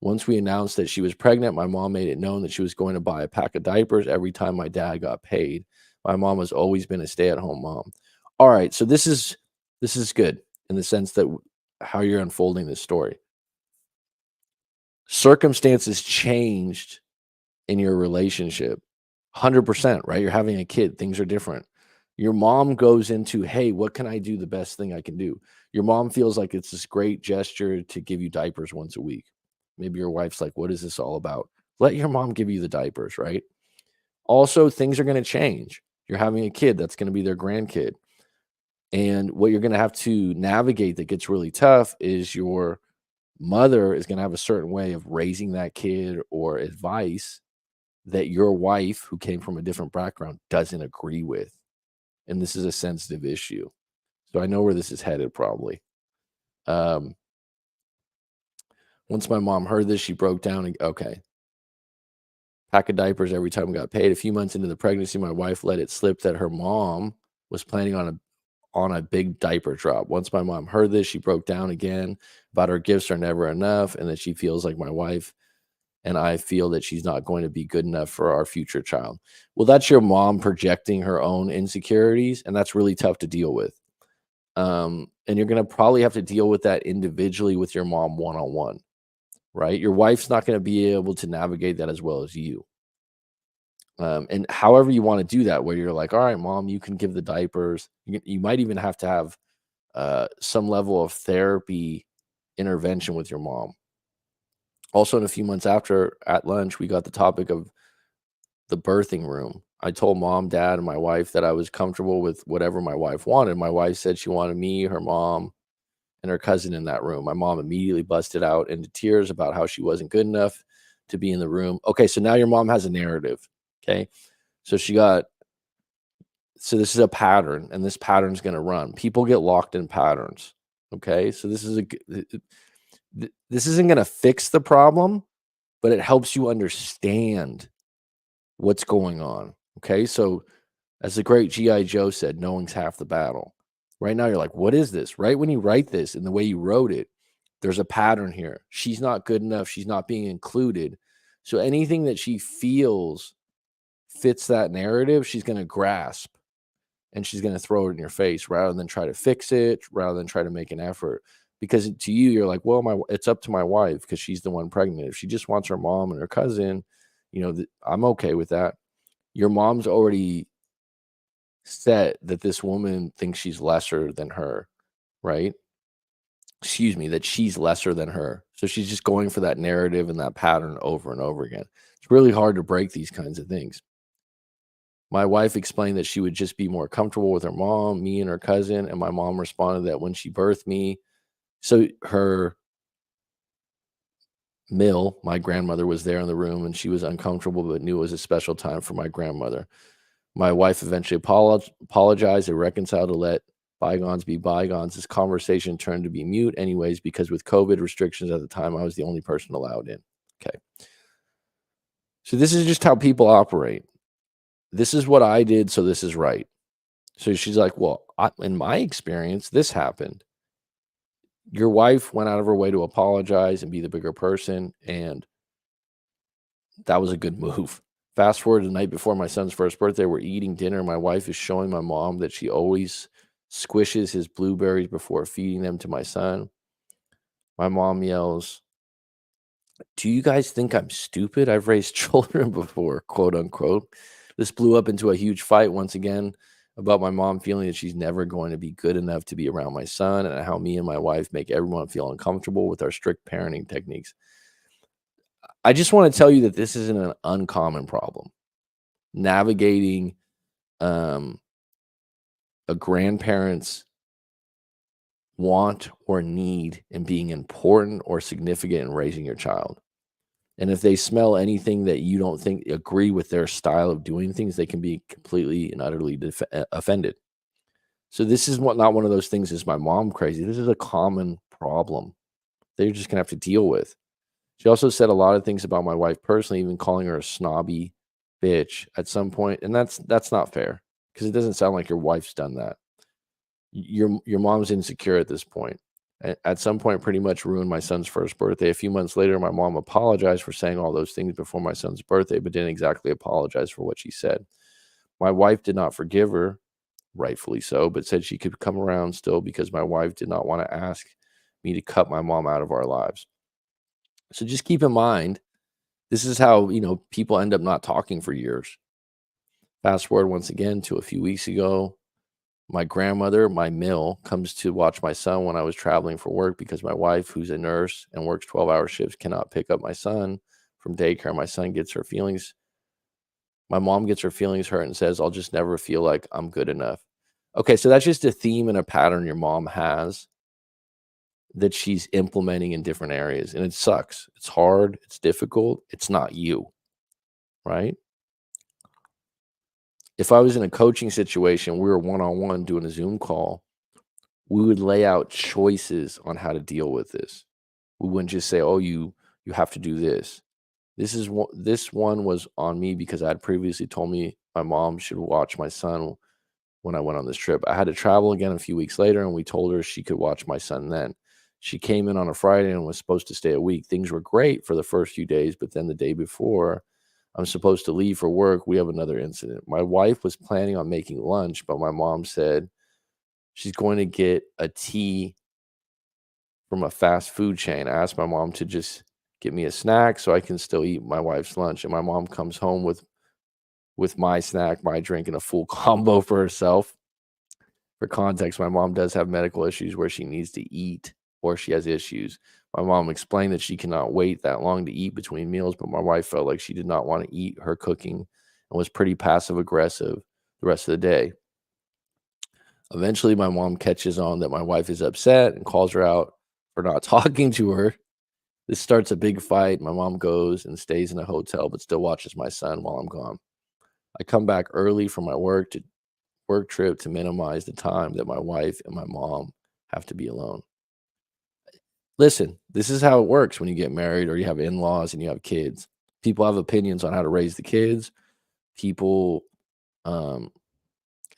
Once we announced that she was pregnant, my mom made it known that she was going to buy a pack of diapers every time my dad got paid. My mom has always been a stay-at-home mom. All right, so this is good in the sense that how you're unfolding this story. Circumstances changed in your relationship. 100%, right? You're having a kid, things are different. Your mom goes into, "Hey, what can I do the best thing I can do?" Your mom feels like it's this great gesture to give you diapers once a week. Maybe your wife's like, "What is this all about?" Let your mom give you the diapers, right? Also, things are gonna change. You're having a kid, that's gonna be their grandkid. And what you're gonna have to navigate that gets really tough is your mother is gonna have a certain way of raising that kid or advice that your wife, who came from a different background, doesn't agree with, and this is a sensitive issue. So I know where this is headed probably. Um, Once my mom heard this, she broke down and okay, pack of diapers every time we got paid. A few months into the pregnancy, my wife let it slip that her mom was planning on a big diaper drop. Once my mom heard this, she broke down again about her gifts are never enough and that she feels like my wife and I feel that she's not going to be good enough for our future child. Well, that's your mom projecting her own insecurities, and that's really tough to deal with. And you're going to probably have to deal with that individually with your mom one on one, right? Your wife's not going to be able to navigate that as well as you. And however you want to do that, where you're like, all right, mom, you can give the diapers. You might even have to have some level of therapy intervention with your mom. Also, in a few months after at lunch, we got the topic of the birthing room. I told mom, dad, and my wife that I was comfortable with whatever my wife wanted. My wife said she wanted me, her mom, and her cousin in that room. My mom immediately busted out into tears about how she wasn't good enough to be in the room. Okay, so now your mom has a narrative. Okay. So this is a pattern, and this pattern's going to run. People get locked in patterns. Okay. So this isn't going to fix the problem, but it helps you understand what's going on. Okay. So, as the great G.I. Joe said, knowing's half the battle. Right now, you're like, what is this? Right when you write this and the way you wrote it, there's a pattern here. She's not good enough. She's not being included. So, anything that she feels fits that narrative, she's going to grasp and she's going to throw it in your face rather than try to fix it, rather than try to make an effort. Because to you, you're like, well, it's up to my wife because she's the one pregnant. If she just wants her mom and her cousin, I'm okay with that. Your mom's already set that this woman thinks she's lesser than her, right? Excuse me, that she's lesser than her. So she's just going for that narrative and that pattern over and over again. It's really hard to break these kinds of things. My wife explained that she would just be more comfortable with her mom, me, and her cousin. And my mom responded that when she birthed me, so her my grandmother, was there in the room and she was uncomfortable, but knew it was a special time for my grandmother. My wife eventually apologized and reconciled to let bygones be bygones. This conversation turned to be mute anyways, because with COVID restrictions at the time, I was the only person allowed in. Okay. So this is just how people operate. This is what I did, so this is right. So she's like, well, in my experience, this happened. Your wife went out of her way to apologize and be the bigger person, and that was a good move. Fast forward to the night before my son's first birthday, we're eating dinner. My wife is showing my mom that she always squishes his blueberries before feeding them to my son. My mom yells, "Do you guys think I'm stupid? I've raised children before," quote unquote. This blew up into a huge fight once again about my mom feeling that she's never going to be good enough to be around my son, and how me and my wife make everyone feel uncomfortable with our strict parenting techniques. I just want to tell you that this isn't an uncommon problem. Navigating um, a grandparent's want or need and being important or significant in raising your child. And if they smell anything that you don't think agree with their style of doing things, they can be completely and utterly offended. So this is not one of those things. Is my mom crazy? This is a common problem they're just gonna have to deal with. She also said a lot of things about my wife personally, even calling her a snobby bitch at some point, and that's not fair because it doesn't sound like your wife's done that. Your mom's insecure at this point. At some point, pretty much ruined my son's first birthday. A few months later, my mom apologized for saying all those things before my son's birthday, but didn't exactly apologize for what she said. My wife did not forgive her, rightfully so, but said she could come around still because my wife did not want to ask me to cut my mom out of our lives. So just keep in mind, this is how, people end up not talking for years. Fast forward once again to a few weeks ago. My grandmother, my mill, comes to watch my son when I was traveling for work because my wife, who's a nurse and works 12-hour shifts, cannot pick up my son from daycare. My mom gets her feelings hurt and says, "I'll just never feel like I'm good enough." Okay, so that's just a theme and a pattern your mom has that she's implementing in different areas, and it sucks. It's hard, it's difficult, it's not you, right? If I was in a coaching situation, we were one-on-one doing a Zoom call, we would lay out choices on how to deal with this. We wouldn't just say, "Oh, you have to do this." This one was on me because I had previously told me my mom should watch my son when I went on this trip. I had to travel again a few weeks later, and we told her she could watch my son then. She came in on a Friday and was supposed to stay a week. Things were great for the first few days, but then the day before I'm supposed to leave for work, we have another incident. My wife was planning on making lunch, but my mom said she's going to get a tea from a fast food chain. I asked my mom to just get me a snack so I can still eat my wife's lunch. And my mom comes home with my snack, my drink, and a full combo for herself. For context, my mom does have medical issues where she needs to eat or she has issues. My mom explained that she cannot wait that long to eat between meals, but my wife felt like she did not want to eat her cooking and was pretty passive aggressive the rest of the day. Eventually, my mom catches on that my wife is upset and calls her out for not talking to her. This starts a big fight. My mom goes and stays in a hotel, but still watches my son while I'm gone. I come back early from my work trip to minimize the time that my wife and my mom have to be alone. Listen, this is how it works when you get married or you have in-laws and you have kids. People have opinions on how to raise the kids. People um,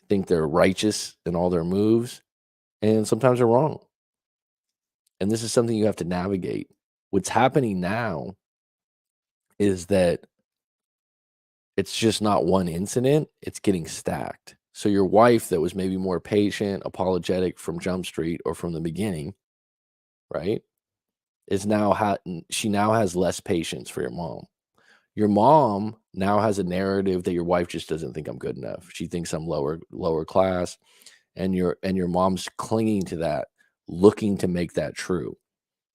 think they're righteous in all their moves, and sometimes they're wrong. And this is something you have to navigate. What's happening now is that it's just not one incident, it's getting stacked. So your wife that was maybe more patient, apologetic from Jump Street or from the beginning, right? Is now she now has less patience for your mom. Your mom now has a narrative that your wife just doesn't think I'm good enough. She thinks I'm lower class, and your mom's clinging to that, looking to make that true.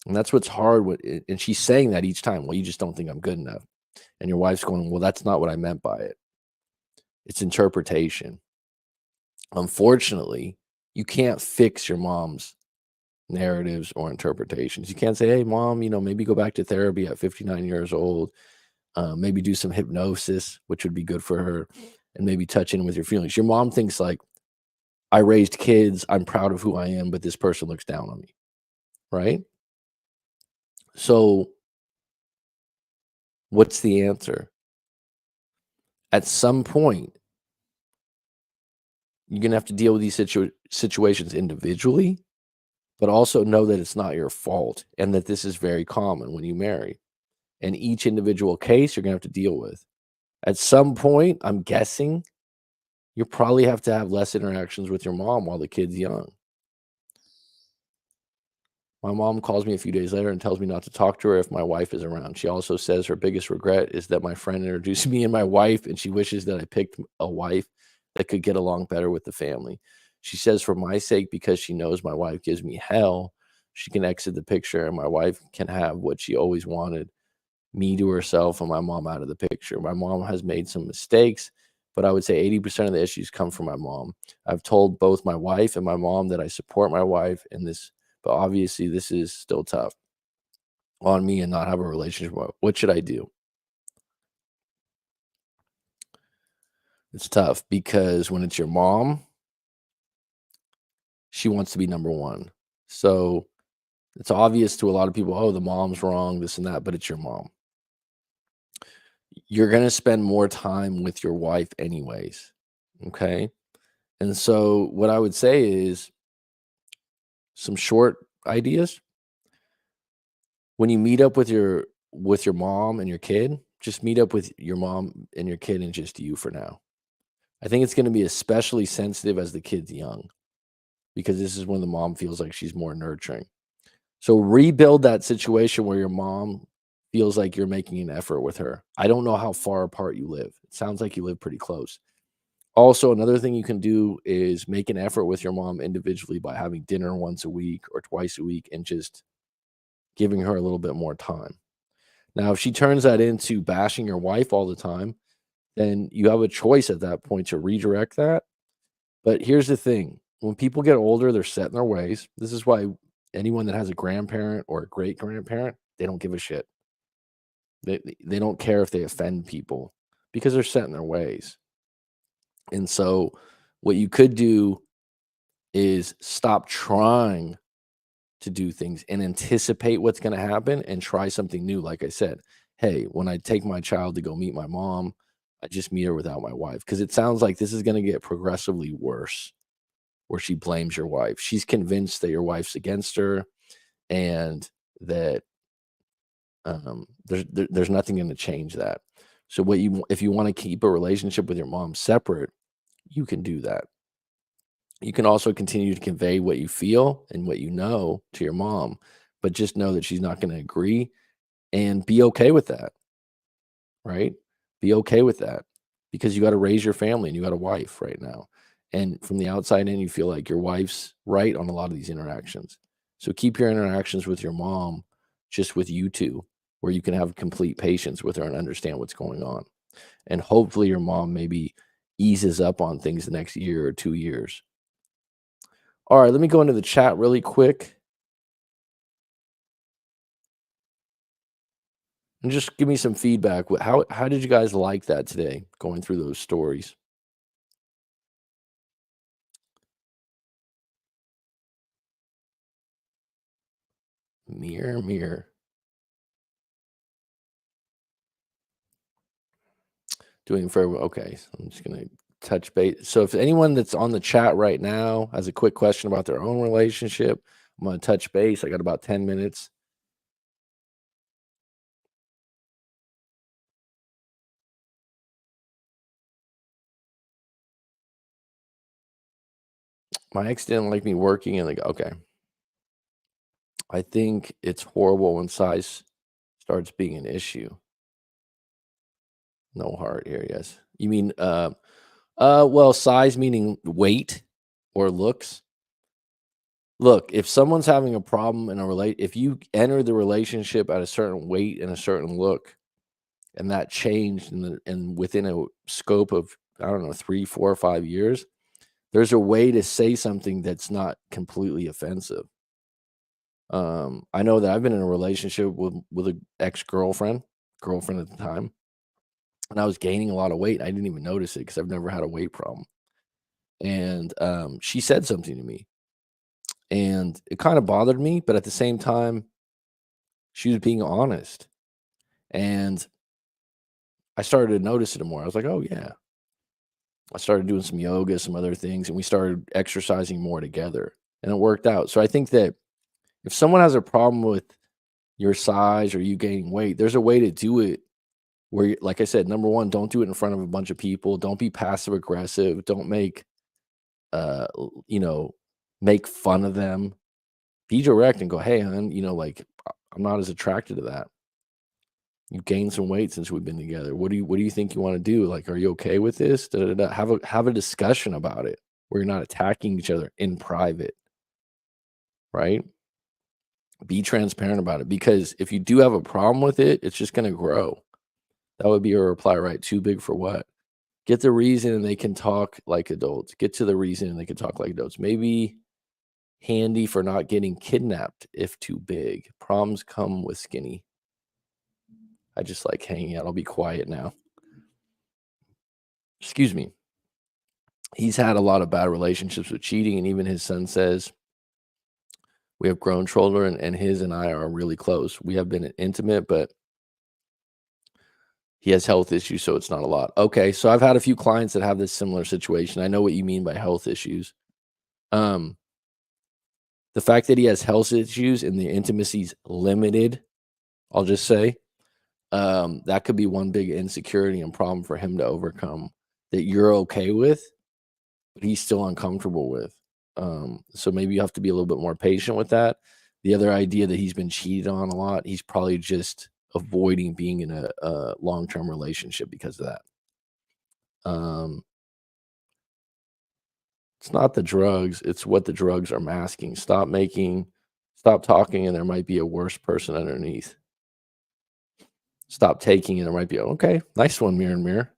And that's what's hard with it. And she's saying that each time, "Well, you just don't think I'm good enough." And your wife's going, "Well, that's not what I meant by it." It's interpretation. Unfortunately, you can't fix your mom's narratives or interpretations. You can't say, "Hey, mom, maybe go back to therapy at 59 years old. Maybe do some hypnosis, which would be good for her, and maybe touch in with your feelings." Your mom thinks like, "I raised kids. I'm proud of who I am, but this person looks down on me." Right? So, what's the answer? At some point, you're gonna have to deal with these situations individually, but also know that it's not your fault and that this is very common when you marry. And each individual case you're gonna have to deal with. At some point, I'm guessing you probably have to have less interactions with your mom while the kid's young. My mom calls me a few days later and tells me not to talk to her if my wife is around. She also says her biggest regret is that my friend introduced me and my wife, and she wishes that I picked a wife that could get along better with the family. She says, for my sake, because she knows my wife gives me hell, she can exit the picture and my wife can have what she always wanted, me to herself and my mom out of the picture. My mom has made some mistakes, but I would say 80% of the issues come from my mom. I've told both my wife and my mom that I support my wife in this, but obviously this is still tough on me and not have a relationship. What should I do? It's tough because when it's your mom, she wants to be number one. So it's obvious to a lot of people, oh, the mom's wrong, this and that, but it's your mom. You're going to spend more time with your wife anyways. Okay. And so what I would say is some short ideas. When you meet up with your mom and your kid, just meet up with your mom and your kid and just you for now. I think it's going to be especially sensitive as the kid's young because this is when the mom feels like she's more nurturing. So rebuild that situation where your mom feels like you're making an effort with her. I don't know how far apart you live. It sounds like you live pretty close. Also, another thing you can do is make an effort with your mom individually by having dinner once a week or twice a week and just giving her a little bit more time. Now, if she turns that into bashing your wife all the time, then you have a choice at that point to redirect that. But here's the thing, when people get older, they're set in their ways. This is why anyone that has a grandparent or a great grandparent, they don't give a shit. They don't care if they offend people because they're set in their ways. And so, what you could do is stop trying to do things and anticipate what's going to happen and try something new. Like I said, hey, when I take my child to go meet my mom, I just meet her without my wife because it sounds like this is going to get progressively worse where she blames your wife. She's convinced that your wife's against her and that there's nothing going to change that. So if you want to keep a relationship with your mom separate, you can do that. You can also continue to convey what you feel and what you know to your mom, but just know that she's not going to agree and be okay with that, right? Be okay with that because you got to raise your family and you got a wife right now. And from the outside in, you feel like your wife's right on a lot of these interactions. So keep your interactions with your mom just with you two, where you can have complete patience with her and understand what's going on. And hopefully your mom maybe eases up on things the next year or 2 years. All right, let me go into the chat really quick and just give me some feedback. How did you guys like that today, going through those stories? Mirror, mirror. Doing very well. Okay, so I'm just gonna touch base. So if anyone that's on the chat right now has a quick question about their own relationship, I'm gonna touch base. I got about 10 minutes. My ex didn't like me working and like, okay. I think it's horrible when size starts being an issue. No heart here, yes. You mean well, size meaning weight or looks. Look, if someone's having a problem in a if you enter the relationship at a certain weight and a certain look, and that changed and within a scope of I don't know 3, 4, or 5 years, there's a way to say something that's not completely offensive. I know that I've been in a relationship with a girlfriend at the time, and I was gaining a lot of weight. I didn't even notice it because I've never had a weight problem. And she said something to me, and it kind of bothered me, but at the same time, she was being honest, and I started to notice it more. I was like, "Oh yeah." I started doing some yoga, some other things, and we started exercising more together, and it worked out. So I think that If someone has a problem with your size or you gaining weight, there's a way to do it where, like I said, number one, don't do it in front of a bunch of people. Don't be passive aggressive. Don't make, you know, make fun of them. Be direct and go, hey, hon, like I'm not as attracted to that. You gained some weight since we've been together. What do you think you want to do? Like, are you okay with this? Da, da, da. Have a discussion about it where you're not attacking each other in private, right? Be transparent about it because if you do have a problem with it, it's just going to grow. That would be a reply, right? Too big for what? Get the reason and they can talk like adults. Get to the reason and they can talk like adults. Maybe handy for not getting kidnapped if too big. Proms come with skinny. I just like hanging out. I'll be quiet now. Excuse me. He's had a lot of bad relationships with cheating, and even his son says we have grown children, and his and I are really close. We have been intimate, but he has health issues, so it's not a lot. Okay, so I've had a few clients that have this similar situation. I know what you mean by health issues. Um, the fact that he has health issues and the intimacy's limited, I'll just say, that could be one big insecurity and problem for him to overcome that you're okay with, but he's still uncomfortable with. So maybe you have to be a little bit more patient with that. The other idea that he's been cheated on a lot, he's probably just avoiding being in a long-term relationship because of that. Um, it's not the drugs, it's what the drugs are masking. Stop talking, and there might be a worse person underneath. Stop taking, and there might be, okay, nice one, mirror, mirror.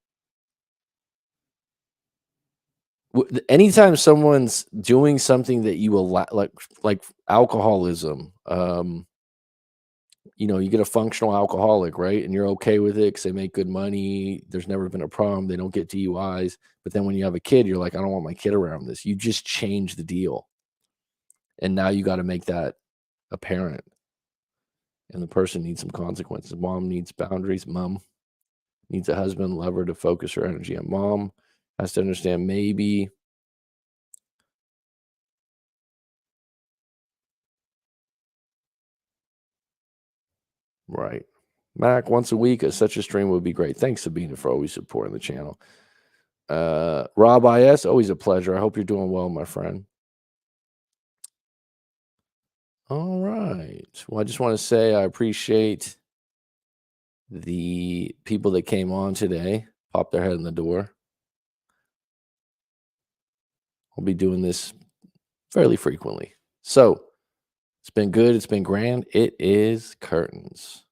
Anytime someone's doing something that you allow, like alcoholism, you get a functional alcoholic, right? And you're okay with it because they make good money. There's never been a problem. They don't get DUIs. But then when you have a kid, you're like, I don't want my kid around this. You just change the deal. And now you got to make that apparent. And the person needs some consequences. Mom needs boundaries. Mom needs a husband, lover to focus her energy on. Mom has to understand maybe. Right. Mac, once a week, such a stream would be great. Thanks, Sabina, for always supporting the channel. Rob IS, always a pleasure. I hope you're doing well, my friend. All right. Well, I just want to say I appreciate the people that came on today, popped their head in the door. I'll be doing this fairly frequently. So it's been good. It's been grand. It is curtains.